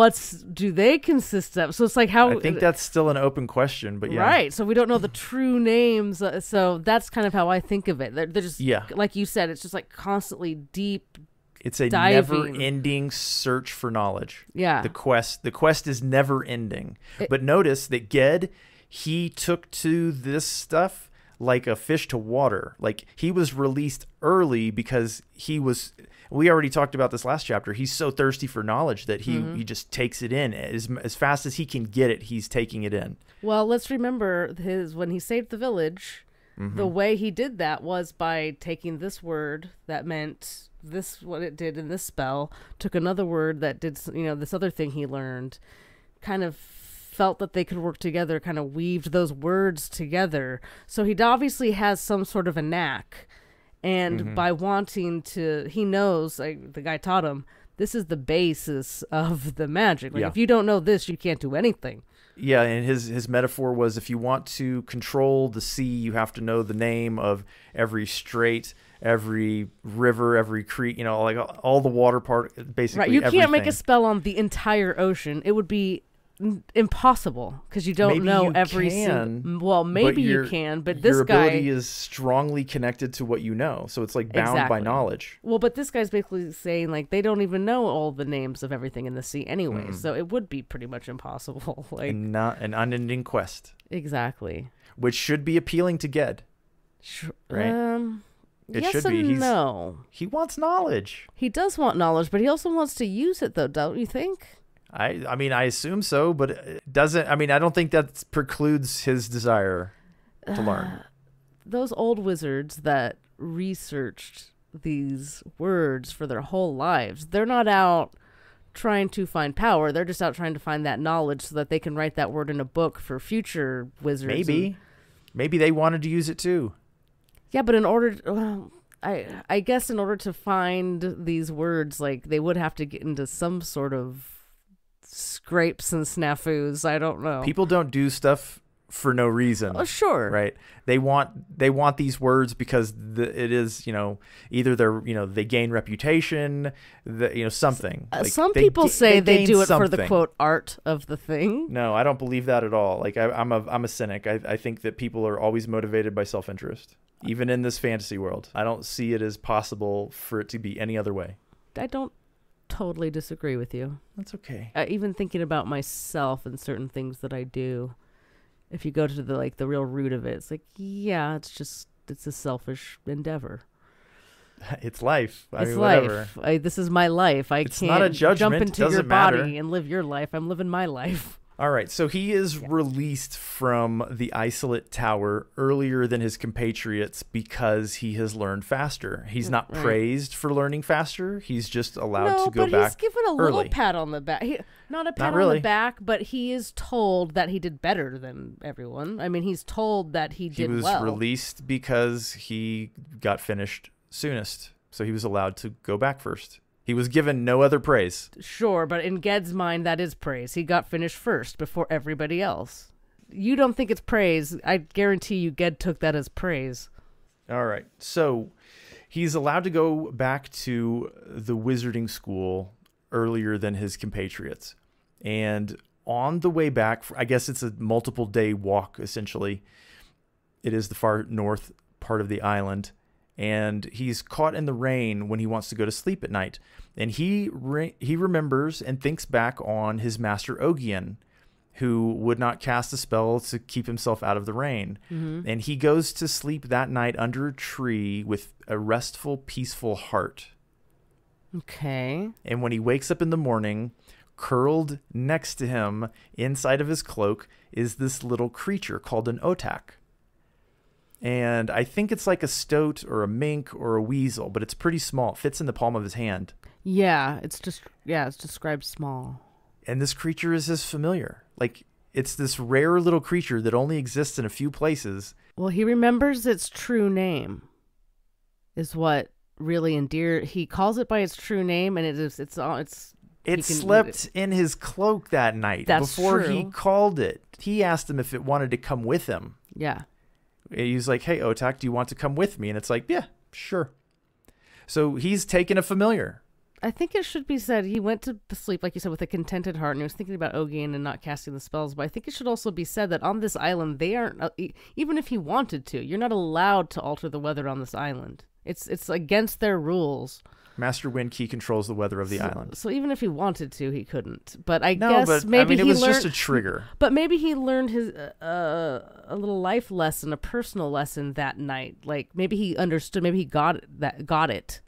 Speaker 2: do they consist of? So it's like how...
Speaker 1: I think that's still an open question, but yeah.
Speaker 2: Right. So we don't know the true names. So that's kind of how I think of it. They're just, like you said, it's just like constantly deep
Speaker 1: It's a
Speaker 2: diving.
Speaker 1: never-ending search for knowledge.
Speaker 2: Yeah.
Speaker 1: The quest is never-ending. But notice that Ged, he took to this stuff like a fish to water. Like, he was released early because we already talked about this last chapter. He's so thirsty for knowledge that he just takes it in. As fast as he can get it, he's taking it in.
Speaker 2: Well, let's remember when he saved the village, the way he did that was by taking this word that meant this, what it did in this spell, took another word that did, this other thing he learned, kind of felt that they could work together, kind of weaved those words together. So he obviously has some sort of a knack. And by wanting to, he knows, the guy taught him, this is the basis of the magic. If you don't know this, you can't do anything.
Speaker 1: Yeah, and his metaphor was, if you want to control the sea, you have to know the name of every strait, every river, every creek, like all the water part, basically.
Speaker 2: Right, you
Speaker 1: everything.
Speaker 2: can't make a spell on the entire ocean. It would be impossible because you don't know every single. Well, maybe you can, but this
Speaker 1: your
Speaker 2: guy
Speaker 1: ability is strongly connected to what you know, so it's like bound by knowledge.
Speaker 2: Well, but this guy's basically saying they don't even know all the names of everything in the sea anyway, so it would be pretty much impossible.
Speaker 1: And not an unending quest.
Speaker 2: Exactly.
Speaker 1: Which should be appealing to Ged. Right. It
Speaker 2: yes
Speaker 1: should
Speaker 2: and
Speaker 1: be.
Speaker 2: No.
Speaker 1: He wants knowledge.
Speaker 2: He does want knowledge, but he also wants to use it, though, don't you think?
Speaker 1: I mean, I assume so, but it doesn't. I mean, I don't think that precludes his desire to learn.
Speaker 2: Those old wizards that researched these words for their whole lives, they're not out trying to find power. They're just out trying to find that knowledge so that they can write that word in a book for future wizards.
Speaker 1: Maybe they wanted to use it too.
Speaker 2: Yeah, but in order I guess in order to find these words, like, they would have to get into some sort of scrapes and snafus. I don't know.
Speaker 1: People don't do stuff for no reason.
Speaker 2: Oh, sure.
Speaker 1: Right. They want these words because it is, either they gain reputation, something.
Speaker 2: Some people say they do it
Speaker 1: something.
Speaker 2: for the quote art of the thing.
Speaker 1: No, I don't believe that at all. Like, I'm a cynic. I think that people are always motivated by self-interest, even in this fantasy world. I don't see it as possible for it to be any other way.
Speaker 2: I don't totally disagree with you.
Speaker 1: That's okay.
Speaker 2: Even thinking about myself and certain things that I do, if you go to the real root of it, it's like, yeah, it's a selfish endeavor.
Speaker 1: It's life.
Speaker 2: It's
Speaker 1: life.
Speaker 2: This is my life.
Speaker 1: It's
Speaker 2: can't
Speaker 1: not a judgment.
Speaker 2: jump into your
Speaker 1: matter.
Speaker 2: body and live your life. I'm living my life.
Speaker 1: All right, so he is released from the isolate tower earlier than his compatriots because he has learned faster. He's not praised for learning faster. He's just allowed to go back.
Speaker 2: No, but he's given a
Speaker 1: early.
Speaker 2: little pat on the back. Not a pat on the back, but he is told that he did better than everyone. I mean, he's told that he did well.
Speaker 1: He was released because he got finished soonest, so he was allowed to go back first. He was given no other praise.
Speaker 2: Sure, but in Ged's mind, that is praise. He got finished first before everybody else. You don't think it's praise. I guarantee you Ged took that as praise.
Speaker 1: All right. So he's allowed to go back to the wizarding school earlier than his compatriots. And on the way back, I guess it's a multiple day walk, essentially. It is the far north part of the island. And he's caught in the rain when he wants to go to sleep at night. And he remembers and thinks back on his master Guin, who would not cast a spell to keep himself out of the rain. Mm-hmm. And he goes to sleep that night under a tree with a restful, peaceful heart.
Speaker 2: Okay.
Speaker 1: And when he wakes up in the morning, curled next to him inside of his cloak is this little creature called an otak. And I think it's like a stoat or a mink or a weasel, but it's pretty small. It fits in the palm of his hand.
Speaker 2: Yeah, it's described small.
Speaker 1: And this creature is his familiar. Like, it's this rare little creature that only exists in a few places.
Speaker 2: Well, he remembers its true name, is what really endeared. He calls it by its true name, and
Speaker 1: it slept in his cloak that night. Before
Speaker 2: true.
Speaker 1: He called it. He asked him if it wanted to come with him.
Speaker 2: Yeah.
Speaker 1: He's like, hey, Otak, do you want to come with me? And it's like, yeah, sure. So he's taken a familiar.
Speaker 2: I think it should be said he went to sleep, like you said, with a contented heart, and he was thinking about Guin and not casting the spells. But I think it should also be said that on this island, they aren't, even if he wanted to, you're not allowed to alter the weather on this island. It's against their rules.
Speaker 1: Master Windkey controls the weather of the island.
Speaker 2: So even if he wanted to, he couldn't. But maybe
Speaker 1: it was just a trigger.
Speaker 2: But maybe he learned his a little life lesson, a personal lesson that night. Like, maybe he understood. Maybe he got it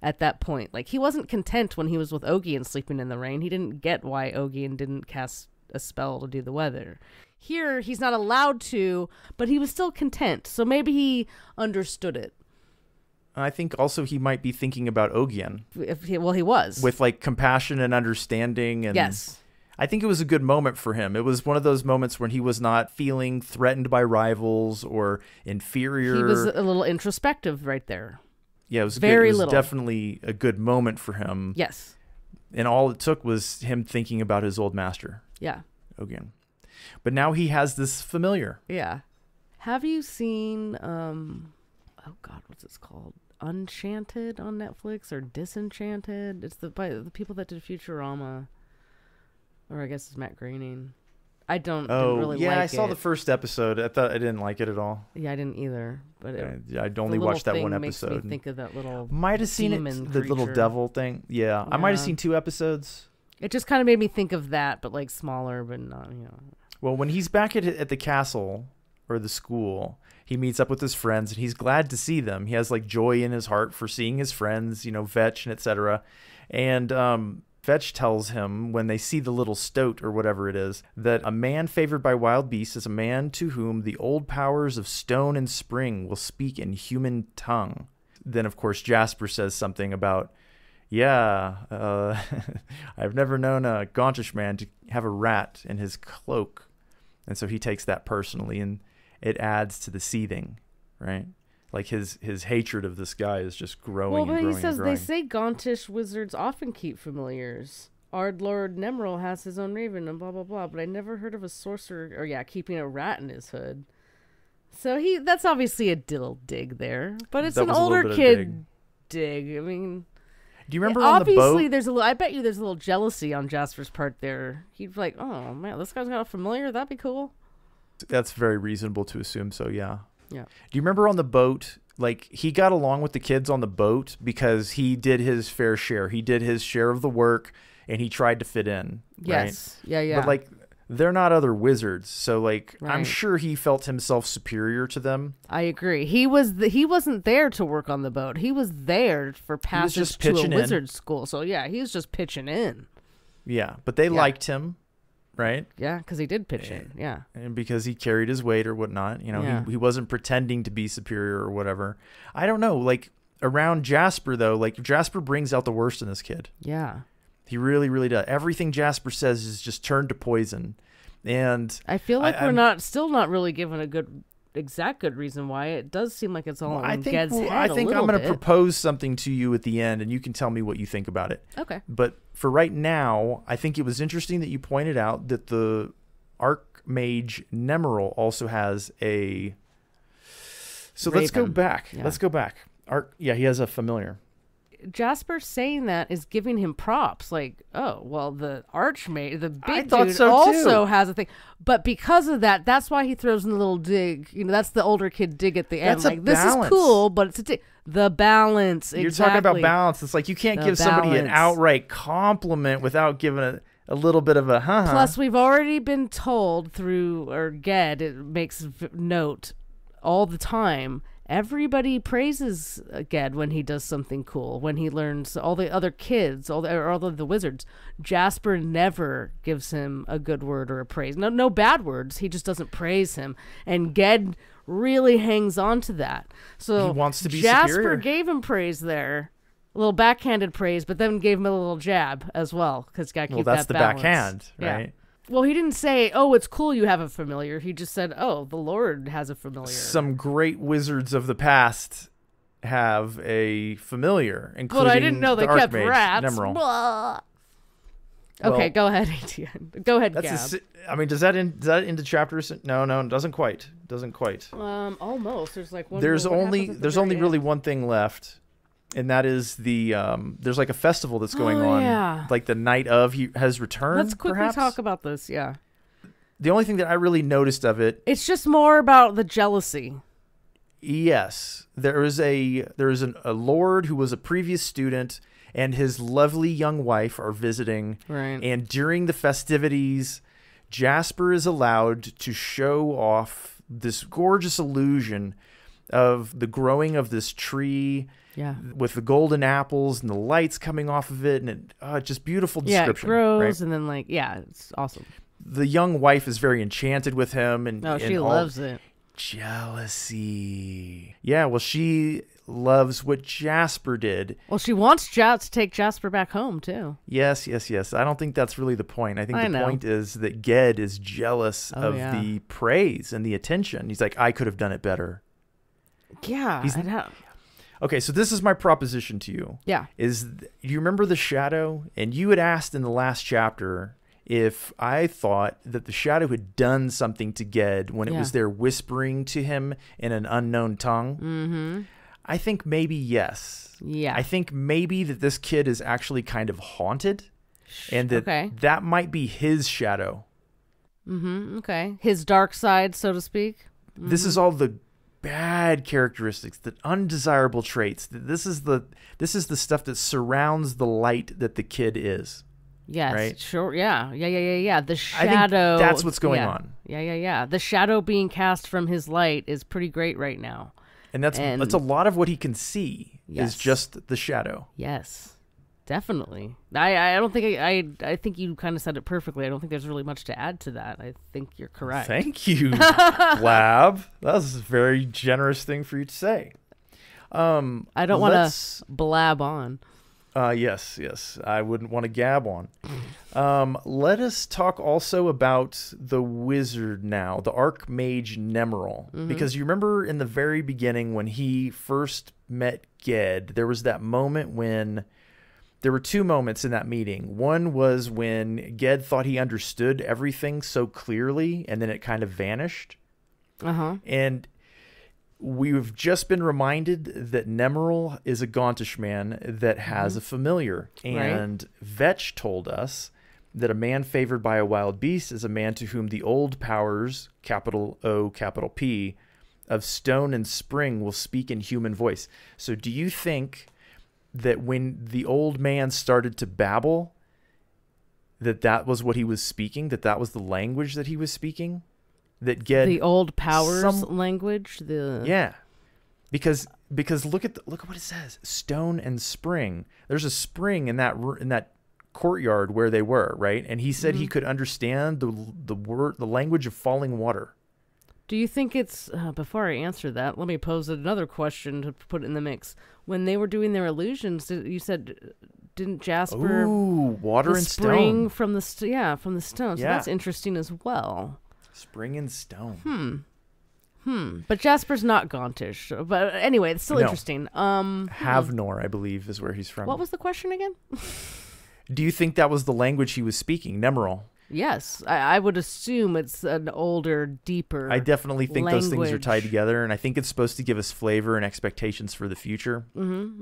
Speaker 2: at that point. Like, he wasn't content when he was with Guin sleeping in the rain. He didn't get why Guin didn't cast a spell to do the weather. Here, he's not allowed to, but he was still content. So maybe he understood it.
Speaker 1: I think also he might be thinking about Guin.
Speaker 2: He was.
Speaker 1: With, like, compassion and understanding. And
Speaker 2: yes.
Speaker 1: I think it was a good moment for him. It was one of those moments when he was not feeling threatened by rivals or inferior.
Speaker 2: He was a little introspective right there.
Speaker 1: Yeah, it was
Speaker 2: very
Speaker 1: good. It was
Speaker 2: little.
Speaker 1: Definitely a good moment for him.
Speaker 2: Yes.
Speaker 1: And all it took was him thinking about his old master.
Speaker 2: Yeah.
Speaker 1: Guin. But now he has this familiar.
Speaker 2: Yeah. Have you seen what's it called? Unchanted on Netflix or Disenchanted? It's by the people that did Futurama. Or I guess it's Matt Groening. I didn't really like it.
Speaker 1: Yeah, I saw the first episode. I didn't like it at all.
Speaker 2: Yeah, I didn't either. But
Speaker 1: I'd only watched that one
Speaker 2: makes
Speaker 1: episode.
Speaker 2: Me think of that little
Speaker 1: might have seen it, the little devil thing. Yeah, I might have seen 2 episodes.
Speaker 2: It just kind of made me think of that, but like smaller, but not,
Speaker 1: Well, when he's back at the castle or the school, he meets up with his friends and he's glad to see them. He has like joy in his heart for seeing his friends, Vetch and etc. And Vetch tells him when they see the little stoat or whatever it is, that a man favored by wild beasts is a man to whom the old powers of stone and spring will speak in human tongue. Then, of course, Jasper says something about, Yeah, I've never known a Gauntish man to have a rat in his cloak. And so he takes that personally, and it adds to the seething, right? Like his hatred of this guy is just growing and growing.
Speaker 2: Well, but he says
Speaker 1: and growing.
Speaker 2: they say Gauntish wizards often keep familiars. Our Lord Nemeril has his own raven and blah, blah, blah. But I never heard of a sorcerer, keeping a rat in his hood. So that's obviously a little dig there. But it's an older kid dig. I mean,
Speaker 1: do you remember on the boat?
Speaker 2: Obviously, I bet you there's a little jealousy on Jasper's part there. He'd be like, oh, man, this guy's got a familiar. That'd be cool.
Speaker 1: That's very reasonable to assume, so yeah.
Speaker 2: Yeah.
Speaker 1: Do you remember on the boat, like, he got along with the kids on the boat because he did his fair share. He did his share of the work, and he tried to fit in,
Speaker 2: yes.
Speaker 1: right?
Speaker 2: Yeah.
Speaker 1: But, like, they're not other wizards, so, like,
Speaker 2: right.
Speaker 1: I'm sure he felt himself superior to them.
Speaker 2: I agree. He wasn't there to work on the boat. He was there for passage to a wizard school. So, yeah, he was just pitching in.
Speaker 1: Yeah, but they liked him. Right?
Speaker 2: Yeah, because he did pitch in. Yeah.
Speaker 1: And because he carried his weight or whatnot. You know, he wasn't pretending to be superior or whatever. I don't know. Like, around Jasper, though, like, Jasper brings out the worst in this kid.
Speaker 2: Yeah.
Speaker 1: He really, really does. Everything Jasper says is just turned to poison. And
Speaker 2: I feel like we're still not really given a good reason why. It does seem like it's all in Ged's head
Speaker 1: I think I'm going to propose something to you at the end, and you can tell me what you think about it.
Speaker 2: Okay.
Speaker 1: But for right now, I think it was interesting that you pointed out that the Archmage Nemeril also has a... So
Speaker 2: raven.
Speaker 1: Let's go back.
Speaker 2: Yeah.
Speaker 1: Let's go back. He has a familiar.
Speaker 2: Jasper saying that is giving him props. Like, oh, well, the Archmage, the big dude,
Speaker 1: so
Speaker 2: also has a thing. But because of that, that's why he throws in the little dig. You know, that's the older kid dig at the end.
Speaker 1: That's
Speaker 2: like, this is cool, but it's a dig. The balance.
Speaker 1: You're talking about balance. It's like you can't give somebody an outright compliment without giving a little bit of a huh.
Speaker 2: Plus, we've already been told through Ged, it makes note all the time. Everybody praises Ged when he does something cool, when he learns. All the other kids, all the wizards, Jasper never gives him a good word or a praise. No bad words. He just doesn't praise him. And Ged really hangs on to that. So
Speaker 1: he wants to be
Speaker 2: Jasper
Speaker 1: superior.
Speaker 2: Gave him praise there, a little backhanded praise, but then gave him a little jab as well, because got to keep that balance.
Speaker 1: Well, that's the backhand, right?
Speaker 2: Yeah. Well, he didn't say, oh, it's cool you have a familiar. He just said, oh, the Lord has a familiar.
Speaker 1: Some great wizards of the past have a familiar, including
Speaker 2: But I didn't know they kept
Speaker 1: Archmage,
Speaker 2: rats. Okay, go ahead, ATN. Go ahead, Gab.
Speaker 1: Does that into chapters? No, it doesn't quite.
Speaker 2: Almost. There's like one.
Speaker 1: There's only really one thing left. And that is there's like a festival that's going on.
Speaker 2: Yeah.
Speaker 1: Like the night of he has returned.
Speaker 2: Let's quickly
Speaker 1: perhaps?
Speaker 2: talk about this, yeah.
Speaker 1: The only thing that I really noticed of it.
Speaker 2: It's just more about the jealousy.
Speaker 1: Yes. There is a lord who was a previous student and his lovely young wife are visiting.
Speaker 2: Right.
Speaker 1: And during the festivities, Jasper is allowed to show off this gorgeous illusion of the growing of this tree.
Speaker 2: Yeah.
Speaker 1: With the golden apples and the lights coming off of it, and just beautiful description.
Speaker 2: Yeah, it grows,
Speaker 1: right?
Speaker 2: and then it's awesome.
Speaker 1: The young wife is very enchanted with him, and
Speaker 2: she loves it.
Speaker 1: Jealousy. Yeah, well, she loves what Jasper did.
Speaker 2: Well, she wants to take Jasper back home too.
Speaker 1: Yes. I don't think that's really the point. I think the point is that Ged is jealous of the praise and the attention. He's like, I could have done it better.
Speaker 2: Yeah.
Speaker 1: Okay, so this is my proposition to you.
Speaker 2: Yeah.
Speaker 1: You remember the shadow? And you had asked in the last chapter if I thought that the shadow had done something to Ged when it was there whispering to him in an unknown tongue.
Speaker 2: Mm-hmm.
Speaker 1: I think maybe yes.
Speaker 2: Yeah.
Speaker 1: I think maybe that this kid is actually kind of haunted and that that might be his shadow.
Speaker 2: Mm-hmm. Okay. His dark side, so to speak. Mm-hmm.
Speaker 1: This is all the bad characteristics, the undesirable traits. This is the stuff that surrounds the light that the kid is.
Speaker 2: Yes,
Speaker 1: right?
Speaker 2: Sure. Yeah. The shadow.
Speaker 1: I think that's what's going on.
Speaker 2: Yeah. The shadow being cast from his light is pretty great right now.
Speaker 1: And that's a lot of what he can see is just the shadow.
Speaker 2: Yes. Definitely. I don't think I think you kind of said it perfectly. I don't think there's really much to add to that. I think you're correct.
Speaker 1: Thank you, Lab. That was a very generous thing for you to say.
Speaker 2: I don't want to blab on.
Speaker 1: Yes. I wouldn't want to gab on. Let us talk also about the wizard now, the Archmage Nemeril. Because you remember in the very beginning when he first met Ged, there was that moment when... There were two moments in that meeting. One was when Ged thought he understood everything so clearly, and then it kind of vanished. And we've just been reminded that Nemeril is a Gauntish man that has a familiar. And Vetch told us that a man favored by a wild beast is a man to whom the old powers, capital O, capital P, of stone and spring will speak in human voice. So do you think that when the old man started to babble, that was what he was speaking, that was the language that he was speaking? That Ged,
Speaker 2: the old powers language,
Speaker 1: because look at what it says, stone and spring. There's a spring in that courtyard where they were, right? And he said he could understand the language of falling water.
Speaker 2: Do you think it's before I answer that, let me pose another question to put in the mix. When they were doing their illusions, you said, didn't Jasper
Speaker 1: water and
Speaker 2: spring
Speaker 1: stone
Speaker 2: from the from the stone? So that's interesting as well.
Speaker 1: Spring and stone.
Speaker 2: But Jasper's not Gauntish. But anyway, it's still interesting.
Speaker 1: Havnor, I believe, is where he's from.
Speaker 2: What was the question again?
Speaker 1: Do you think that was the language he was speaking, Nemeril?
Speaker 2: Yes, I would assume it's an older, deeper
Speaker 1: I definitely think
Speaker 2: language.
Speaker 1: Those things are tied together, and I think it's supposed to give us flavor and expectations for the future. But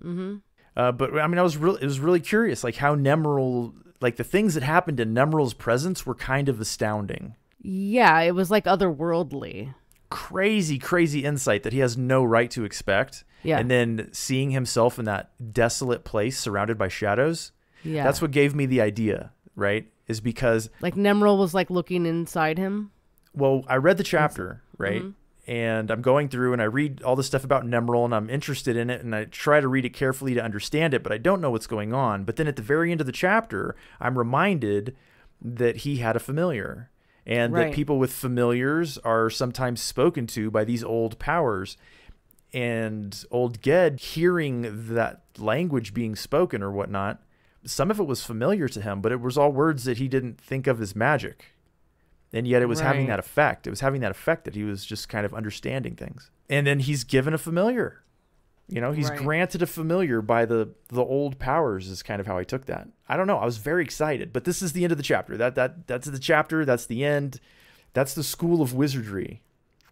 Speaker 1: I mean, it was really curious, like how Nemeril, like the things that happened in Nemeril's presence were kind of astounding.
Speaker 2: Yeah, it was like otherworldly.
Speaker 1: Crazy insight that he has no right to expect.
Speaker 2: Yeah.
Speaker 1: And then seeing himself in that desolate place surrounded by shadows.
Speaker 2: Yeah.
Speaker 1: That's what gave me the idea, right? Is because...
Speaker 2: Like Nemeril was like looking inside him?
Speaker 1: Well, I read the chapter, right? And I'm going through and I read all this stuff about Nemeril and I'm interested in it and I try to read it carefully to understand it, but I don't know what's going on. But then at the very end of the chapter, I'm reminded that he had a familiar. And that people with familiars are sometimes spoken to by these old powers. And old Ged, hearing that language being spoken or whatnot, some of it was familiar to him, but it was all words that he didn't think of as magic. And yet it was having that effect. It was having that effect that he was just kind of understanding things. And then he's given a familiar. You know, he's granted a familiar by the old powers is kind of how I took that. I don't know. I was very excited, but this is the end of the chapter. That's the chapter. That's the end. That's the school of wizardry.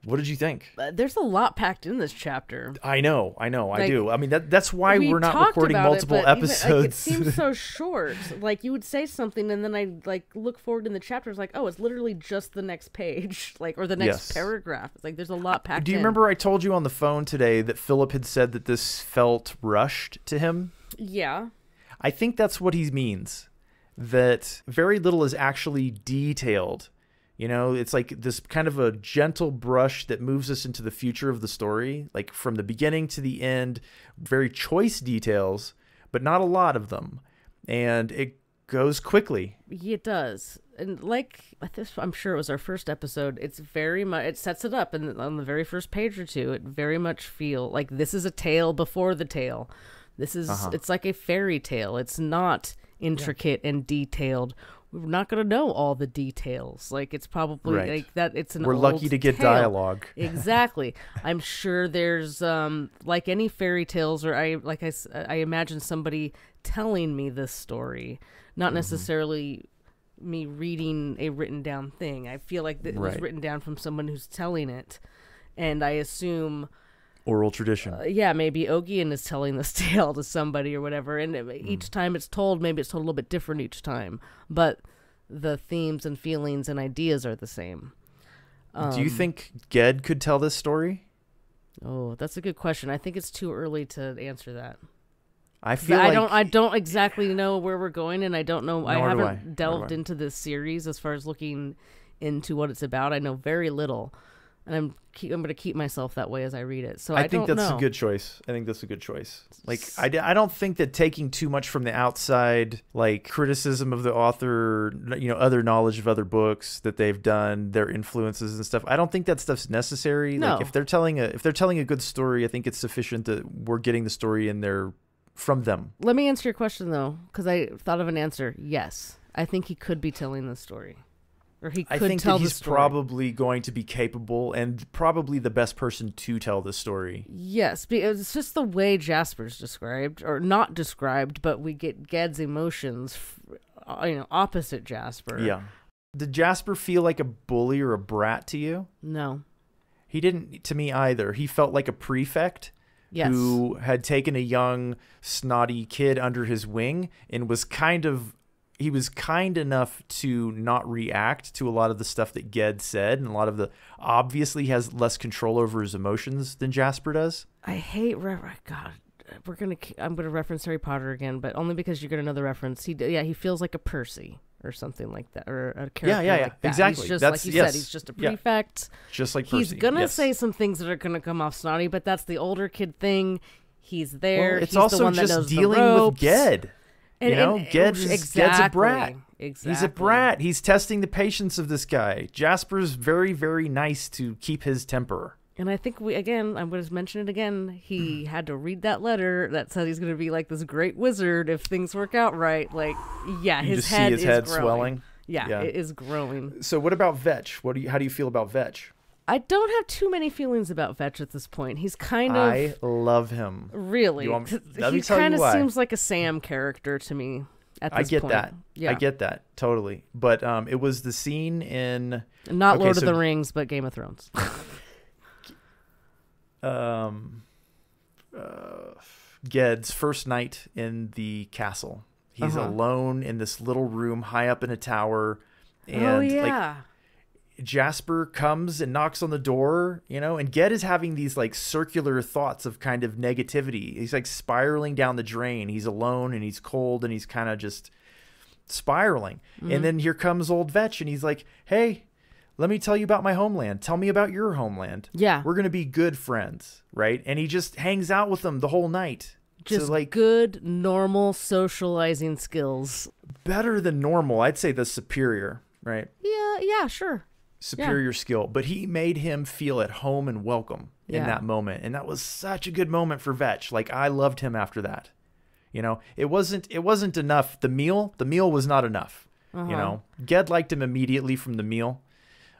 Speaker 1: What did you think?
Speaker 2: There's a lot packed in this chapter.
Speaker 1: I know. Like, I do. I mean, that's why we're not recording multiple episodes.
Speaker 2: It seems so short. Like, you would say something, and then I like look forward in the chapter. It's like, oh, it's literally just the next page, like, or the next paragraph. It's like there's a lot packed in.
Speaker 1: Do you remember I told you on the phone today that Philip had said that this felt rushed to him?
Speaker 2: Yeah.
Speaker 1: I think that's what he means. That very little is actually detailed. You know, it's like this kind of a gentle brush that moves us into the future of the story, like from the beginning to the end, very choice details, but not a lot of them. And it goes quickly.
Speaker 2: It does. And like this, I'm sure it was our first episode. It's very much, it sets it up. And on the very first page or two, it very much feel like this is a tale before the tale. This is, it's like a fairy tale. It's not intricate and detailed. We're not going to know all the details. Like, it's probably like that. It's an
Speaker 1: We're
Speaker 2: old
Speaker 1: lucky to get
Speaker 2: tale.
Speaker 1: dialogue.
Speaker 2: Exactly. I'm sure there's like any fairy tales, or I imagine somebody telling me this story, not necessarily me reading a written down thing. I feel like it was written down from someone who's telling it, and I assume
Speaker 1: oral tradition.
Speaker 2: Maybe Guin is telling this tale to somebody or whatever, and each time it's told, maybe it's told a little bit different each time, but the themes and feelings and ideas are the same.
Speaker 1: Do you think Ged could tell this story?
Speaker 2: Oh, that's a good question. I think it's too early to answer that.
Speaker 1: I feel like
Speaker 2: I don't exactly know where we're going, and I don't know. I haven't delved into this series as far as looking into what it's about. I know very little. And I'm going to keep myself that way as I read it. So I
Speaker 1: think that's a good choice. I think that's a good choice. Like, I don't think that taking too much from the outside, like criticism of the author, you know, other knowledge of other books that they've done, their influences and stuff. I don't think that stuff's necessary.
Speaker 2: No.
Speaker 1: Like, if they're telling a good story, I think it's sufficient that we're getting the story in their from them.
Speaker 2: Let me answer your question, though, because I thought of an answer. Yes. I think he could be telling the story. Or he could
Speaker 1: I think
Speaker 2: tell
Speaker 1: that
Speaker 2: the
Speaker 1: he's
Speaker 2: story.
Speaker 1: probably going to be capable and probably the best person to tell the story.
Speaker 2: Yes, because it's just the way Jasper's described, or not described, but we get Ged's emotions, opposite Jasper.
Speaker 1: Yeah. Did Jasper feel like a bully or a brat to you?
Speaker 2: No.
Speaker 1: He didn't to me either. He felt like a prefect who had taken a young, snotty kid under his wing and was kind enough to not react to a lot of the stuff that Ged said, and a lot of obviously has less control over his emotions than Jasper does.
Speaker 2: I hate God. I'm gonna reference Harry Potter again, but only because you're gonna know the reference. He feels like a Percy or something like that, or a character like that.
Speaker 1: Exactly.
Speaker 2: He's just like you said. He's just a prefect.
Speaker 1: Just like Percy.
Speaker 2: He's gonna say some things that are gonna come off snotty, but that's the older kid thing. He's there.
Speaker 1: Well, it's
Speaker 2: he's
Speaker 1: also
Speaker 2: the one
Speaker 1: just
Speaker 2: that knows
Speaker 1: dealing
Speaker 2: the ropes.
Speaker 1: with Ged. Ged's a brat.
Speaker 2: Exactly.
Speaker 1: He's a brat. He's testing the patience of this guy. Jasper's very, very nice to keep his temper.
Speaker 2: And I think I'm going to mention it again. He had to read that letter that said he's going to be like this great wizard if things work out right. Like, yeah,
Speaker 1: you
Speaker 2: his
Speaker 1: just
Speaker 2: head
Speaker 1: see his head
Speaker 2: growing.
Speaker 1: swelling.
Speaker 2: Yeah, it is growing.
Speaker 1: So what about Vetch? How do you feel about Vetch?
Speaker 2: I don't have too many feelings about Vetch at this point. He's kind of...
Speaker 1: I love him.
Speaker 2: Really? He kind of seems like a Sam character to me at this point.
Speaker 1: I get that. Totally. But it was the scene in...
Speaker 2: Not Lord of the Rings, but Game of Thrones.
Speaker 1: Ged's first night in the castle. He's alone in this little room high up in a tower. And Jasper comes and knocks on the door, and Ged is having these like circular thoughts of kind of negativity. He's like spiraling down the drain. He's alone and he's cold and he's kind of just spiraling. Mm-hmm. And then here comes old Vetch and he's like, hey, let me tell you about my homeland. Tell me about your homeland.
Speaker 2: Yeah.
Speaker 1: We're going to be good friends, right? And he just hangs out with them the whole night.
Speaker 2: Just good, normal socializing skills.
Speaker 1: Better than normal. I'd say the superior, right?
Speaker 2: Yeah, sure.
Speaker 1: Superior skill, but he made him feel at home and welcome in that moment, and that was such a good moment for Vetch. Like, I loved him after that. It wasn't enough. The meal was not enough. Ged liked him immediately from the meal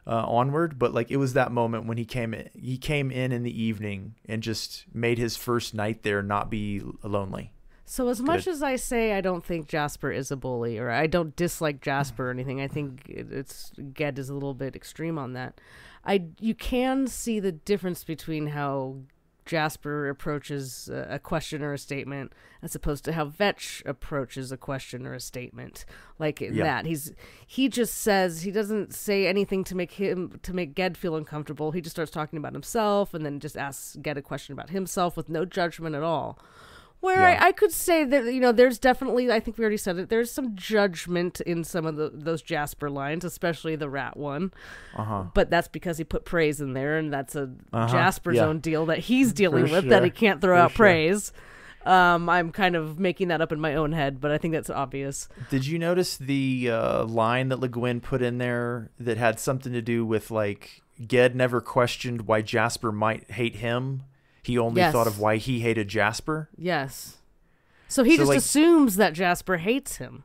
Speaker 1: onward, but like it was that moment when he came in the evening and just made his first night there not be lonely.
Speaker 2: So as much as I say I don't think Jasper is a bully, or I don't dislike Jasper or anything, I think it's Ged is a little bit extreme on that. You can see the difference between how Jasper approaches a question or a statement as opposed to how Vetch approaches a question or a statement. Like that, he just says, he doesn't say anything to make Ged feel uncomfortable. He just starts talking about himself and then just asks Ged a question about himself with no judgment at all. Where I could say that, there's definitely, I think we already said it, there's some judgment in some of those Jasper lines, especially the rat one. But that's because he put praise in there, and that's a Jasper's own deal that he's dealing with, that he can't throw out praise. I'm kind of making that up in my own head, but I think that's obvious.
Speaker 1: Did you notice the line that Le Guin put in there that had something to do with, like, Ged never questioned why Jasper might hate him? He only thought of why he hated Jasper.
Speaker 2: Yes. So he just assumes that Jasper hates him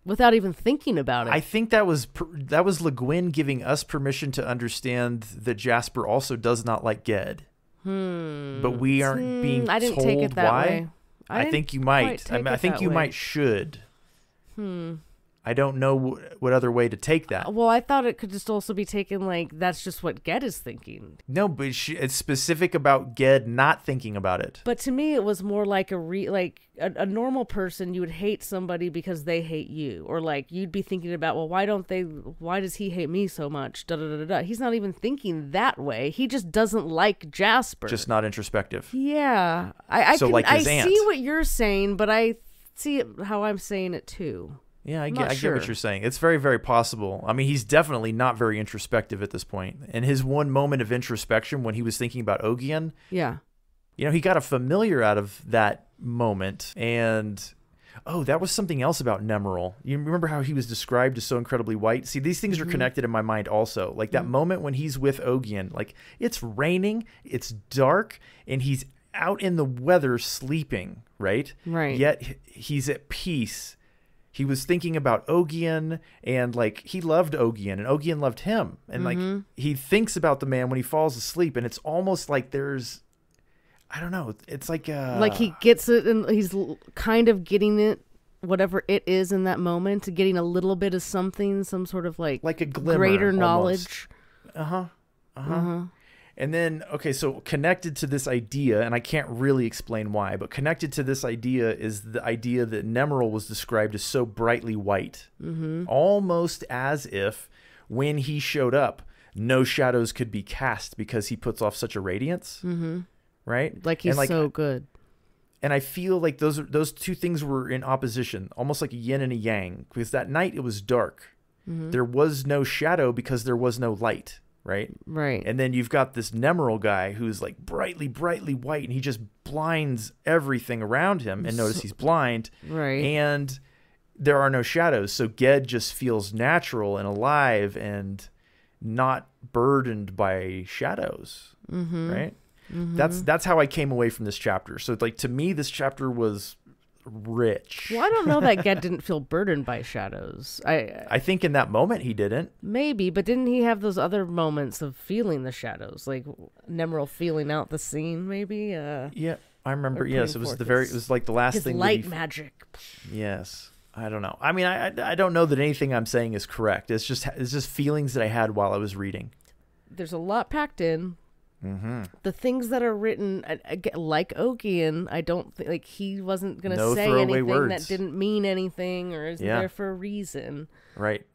Speaker 2: without even thinking about it.
Speaker 1: I think that was Le Guin giving us permission to understand that Jasper also does not like Ged. But we aren't being told why.
Speaker 2: I didn't take it that way.
Speaker 1: I think you might. I think you might should. I don't know what other way to take that.
Speaker 2: Well, I thought it could just also be taken like that's just what Ged is thinking.
Speaker 1: No, but it's specific about Ged not thinking about it.
Speaker 2: But to me, it was more like a normal person. You would hate somebody because they hate you, or like you'd be thinking about, well, why does he hate me so much? Da da da da. He's not even thinking that way. He just doesn't like Jasper.
Speaker 1: Just not introspective.
Speaker 2: Yeah, I
Speaker 1: like his aunt.
Speaker 2: See what you're saying, but I see it how I'm saying it too.
Speaker 1: Yeah, I get what you're saying. It's very, very possible. I mean, he's definitely not very introspective at this point. And his one moment of introspection when he was thinking about Ogian, he got a familiar out of that moment. And, that was something else about Nemeril. You remember how he was described as so incredibly white? See, these things are connected in my mind also. Like that moment when he's with Ogian, like it's raining, it's dark, and he's out in the weather sleeping, right?
Speaker 2: Right.
Speaker 1: Yet he's at peace. He was thinking about Ogian, and like he loved Ogian, and Ogian loved him. And like he thinks about the man when he falls asleep, and it's almost like there's, I don't know, it's like
Speaker 2: he gets it, and he's kind of getting it, whatever it is in that moment, getting a little bit of something, some sort of like
Speaker 1: a glimmer,
Speaker 2: greater
Speaker 1: almost.
Speaker 2: knowledge.
Speaker 1: And then, okay, so connected to this idea, and I can't really explain why, but connected to this idea is the idea that Nemeril was described as so brightly white, almost as if when he showed up, no shadows could be cast because he puts off such a radiance, right?
Speaker 2: Like he's so good.
Speaker 1: And I feel like those two things were in opposition, almost like a yin and a yang, because that night it was dark. There was no shadow because there was no light. Right. And then you've got this Nemeril guy who's like brightly white, and he just blinds everything around him. And notice he's blind.
Speaker 2: Right.
Speaker 1: And there are no shadows. So Ged just feels natural and alive and not burdened by shadows. Right. That's how I came away from this chapter. So like to me, this chapter was rich.
Speaker 2: Well, I don't know that Ged didn't feel burdened by shadows.
Speaker 1: I think in that moment he didn't.
Speaker 2: Maybe, but didn't he have those other moments of feeling the shadows, like Nemeril feeling out the scene? Maybe.
Speaker 1: Yeah, I remember. Yes, it was it was like the last thing.
Speaker 2: Light magic.
Speaker 1: Yes, I don't know. I mean, I don't know that anything I'm saying is correct. It's just feelings that I had while I was reading.
Speaker 2: There's a lot packed in. The things that are written, like Ogian, I don't think like he wasn't going to say anything that didn't mean anything or is there for a reason.
Speaker 1: Right.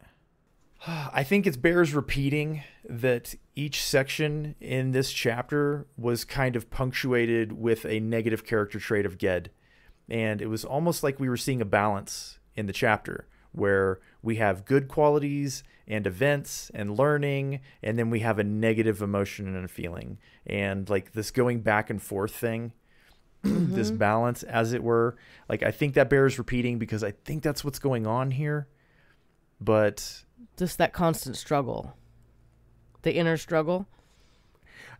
Speaker 1: I think it bears repeating that each section in this chapter was kind of punctuated with a negative character trait of Ged. And it was almost like we were seeing a balance in the chapter where we have good qualities and events and learning, and then we have a negative emotion and a feeling. And like this going back and forth thing, this balance, as it were, like I think that bears repeating because I think that's what's going on here. But
Speaker 2: just that constant struggle, the inner struggle.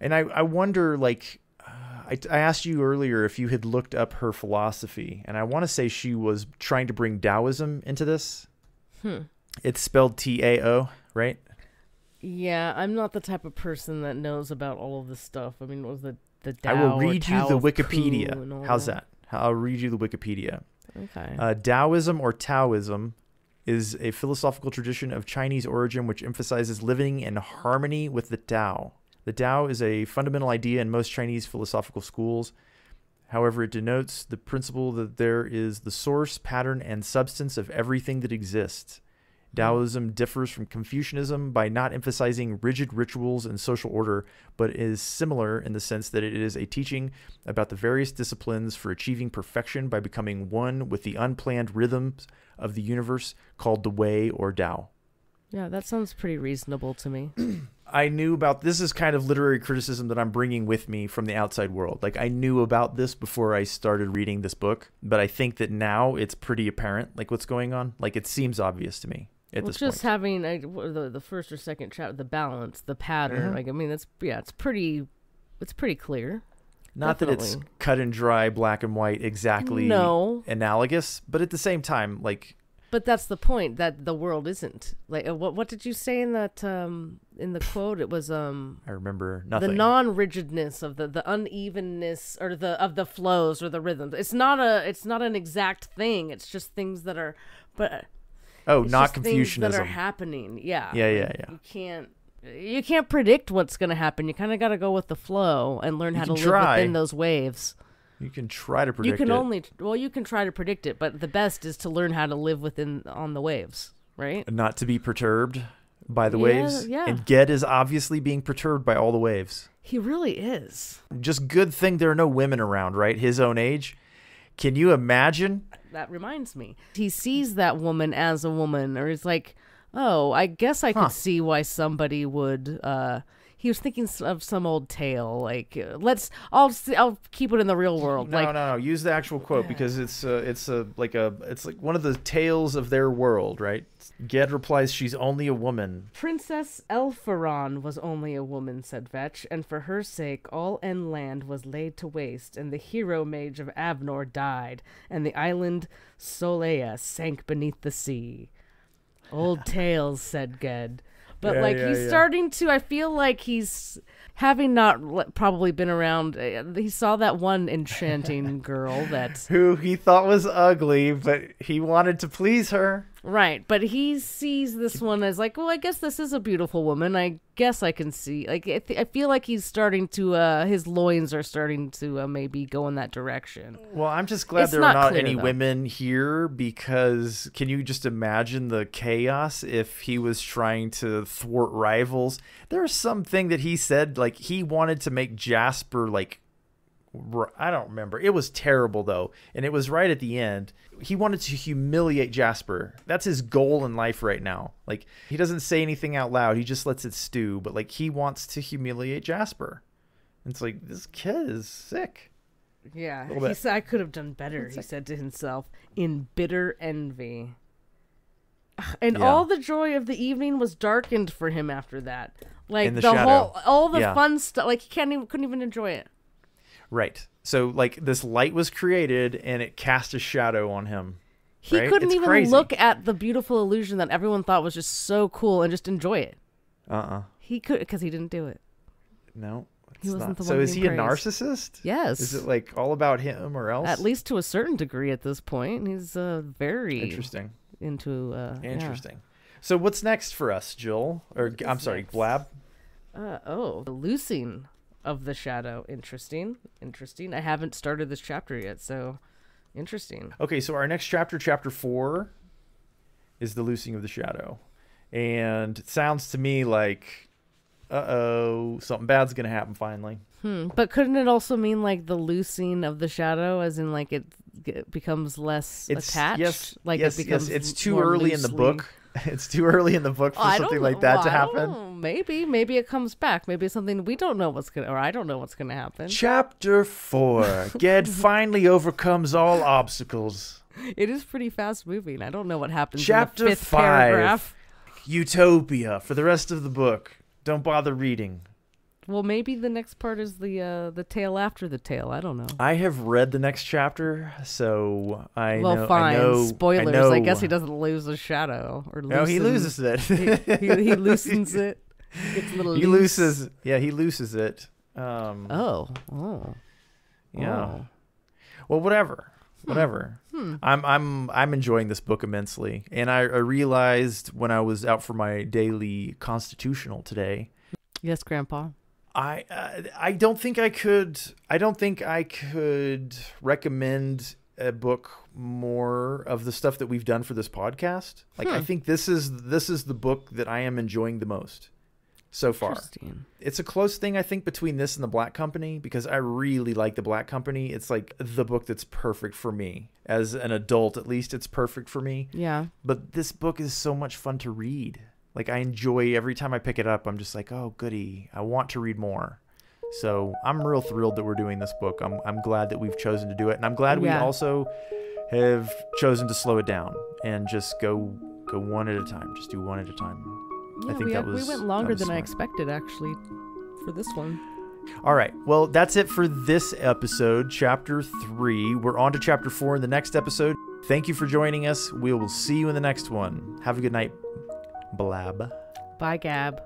Speaker 1: And I wonder, like, I asked you earlier if you had looked up her philosophy, and I want to say she was trying to bring Taoism into this. It's spelled Tao, right?
Speaker 2: Yeah, I'm not the type of person that knows about all of this stuff. I mean, what was the Tao?
Speaker 1: I will read you the Wikipedia. How's that? I'll read you the Wikipedia.
Speaker 2: Okay.
Speaker 1: Taoism or Taoism is a philosophical tradition of Chinese origin which emphasizes living in harmony with the Tao. The Tao is a fundamental idea in most Chinese philosophical schools. However, it denotes the principle that there is the source, pattern, and substance of everything that exists. Taoism differs from Confucianism by not emphasizing rigid rituals and social order, but is similar in the sense that it is a teaching about the various disciplines for achieving perfection by becoming one with the unplanned rhythms of the universe called the Way or Tao.
Speaker 2: Yeah, that sounds pretty reasonable to me.
Speaker 1: I knew about this is kind of literary criticism that I'm bringing with me from the outside world. Like I knew about this before I started reading this book, but I think that now it's pretty apparent, like what's going on. Like it seems obvious to me at this
Speaker 2: just
Speaker 1: point.
Speaker 2: Having the first or second chapter, the balance, the pattern. Like I mean, it's pretty clear.
Speaker 1: Not
Speaker 2: Definitely.
Speaker 1: that it's cut and dry, black and white, exactly analogous, but at the same time, like.
Speaker 2: But that's the point, that the world isn't. Like what did you say in that in the quote? It was
Speaker 1: I remember nothing.
Speaker 2: The non-rigidness of the unevenness or of the flows or the rhythms. It's not an exact thing. It's just things that are
Speaker 1: not Confucianism
Speaker 2: that are happening. Yeah.
Speaker 1: Yeah.
Speaker 2: You can't predict what's going to happen. You kind of got to go with the flow and learn how to live within those waves.
Speaker 1: You can try to predict
Speaker 2: you can try to predict it, but the best is to learn how to live on the waves, right?
Speaker 1: Not to be perturbed by the waves.
Speaker 2: Yeah.
Speaker 1: And Ged is obviously being perturbed by all the waves.
Speaker 2: He really is.
Speaker 1: Just good thing there are no women around, right? His own age. Can you imagine?
Speaker 2: That reminds me. He sees that woman as a woman, or he's like, oh, I guess I could see why somebody would... He was thinking of some old tale, like I'll keep it in the real world.
Speaker 1: No. Use the actual quote because it's like one of the tales of their world, right? Ged replies, "She's only a woman."
Speaker 2: Princess Elpharon was only a woman, said Vetch, and for her sake all Enland was laid to waste, and the hero mage of Avnor died, and the island Solea sank beneath the sea. Old tales, said Ged. But he's starting to, I feel like he's, having not probably been around, he saw that one enchanting girl who
Speaker 1: he thought was ugly, but he wanted to please her.
Speaker 2: Right, but he sees this one as like, well, I guess this is a beautiful woman. I guess I can see. Like, I feel like he's starting to, his loins are starting to maybe go in that direction.
Speaker 1: Well, I'm just glad there are not any women here, because can you just imagine the chaos if he was trying to thwart rivals? There's something that he said, like, he wanted to make Jasper, like, I don't remember. It was terrible, though, and it was right at the end. He wanted to humiliate Jasper. That's his goal in life right now. Like, he doesn't say anything out loud. He just lets it stew, but, like, he wants to humiliate Jasper. It's like, this kid is sick.
Speaker 2: Yeah, he said, I could have done better, he said to himself, in bitter envy. And all the joy of the evening was darkened for him after that. Like, all the fun stuff, like, he couldn't even enjoy it.
Speaker 1: Right. So, like, this light was created, and it cast a shadow on him.
Speaker 2: He couldn't even look at the beautiful illusion that everyone thought was just so cool and just enjoy it. He could, because he didn't do it.
Speaker 1: No.
Speaker 2: He wasn't the one.
Speaker 1: So is he
Speaker 2: praised.
Speaker 1: A narcissist?
Speaker 2: Yes.
Speaker 1: Is it, like, all about him or else?
Speaker 2: At least to a certain degree at this point. He's very...
Speaker 1: Interesting.
Speaker 2: Into...
Speaker 1: Interesting. So what's next for us, Jill? Or, I'm sorry, Blab?
Speaker 2: The loosing of the shadow. Interesting. I haven't started this chapter yet, so interesting.
Speaker 1: Okay, so our next chapter, chapter 4, is the loosing of the shadow. And it sounds to me like, something bad's going to happen finally.
Speaker 2: But couldn't it also mean like the loosing of the shadow, as in like it becomes less attached?
Speaker 1: Yes,
Speaker 2: like
Speaker 1: yes,
Speaker 2: it becomes
Speaker 1: it's too early in the book. It's too early in the book for something like that to happen.
Speaker 2: Maybe it comes back. Maybe it's something we don't know I don't know what's gonna happen.
Speaker 1: Chapter 4. Ged finally overcomes all obstacles.
Speaker 2: It is pretty fast moving. I don't know what happens.
Speaker 1: Chapter
Speaker 2: in the 5.
Speaker 1: Paragraph. Utopia for the rest of the book. Don't bother reading.
Speaker 2: Well, maybe the next part is the tale after the tale. I don't know.
Speaker 1: I have read the next chapter, so I know.
Speaker 2: Well, fine.
Speaker 1: I know,
Speaker 2: Spoilers.
Speaker 1: I know.
Speaker 2: I guess he doesn't lose a shaw.
Speaker 1: No, he loses it.
Speaker 2: he loosens it. Gets a little
Speaker 1: he
Speaker 2: loose.
Speaker 1: loses. Yeah, he loses it.
Speaker 2: Yeah.
Speaker 1: Oh. Well, whatever. I'm enjoying this book immensely, and I realized when I was out for my daily constitutional today.
Speaker 2: Yes, Grandpa.
Speaker 1: I don't think I could recommend a book more of the stuff that we've done for this podcast. Like, I think this is the book that I am enjoying the most so far. It's a close thing, I think, between this and The Black Company, because I really like The Black Company. It's like the book that's perfect for me. As an adult, at least, it's perfect for me.
Speaker 2: Yeah.
Speaker 1: But this book is so much fun to read. Like, I enjoy every time I pick it up. I'm just like, oh, goody. I want to read more. So I'm real thrilled that we're doing this book. I'm glad that we've chosen to do it. And I'm glad we also have chosen to slow it down and just go one at a time. Just do one at a time.
Speaker 2: Yeah,
Speaker 1: I think
Speaker 2: we went longer than
Speaker 1: smart.
Speaker 2: I expected, actually, for this one.
Speaker 1: All right. Well, that's it for this episode, Chapter 3. We're on to Chapter 4 in the next episode. Thank you for joining us. We will see you in the next one. Have a good night. Blab.
Speaker 2: Bye, Gab.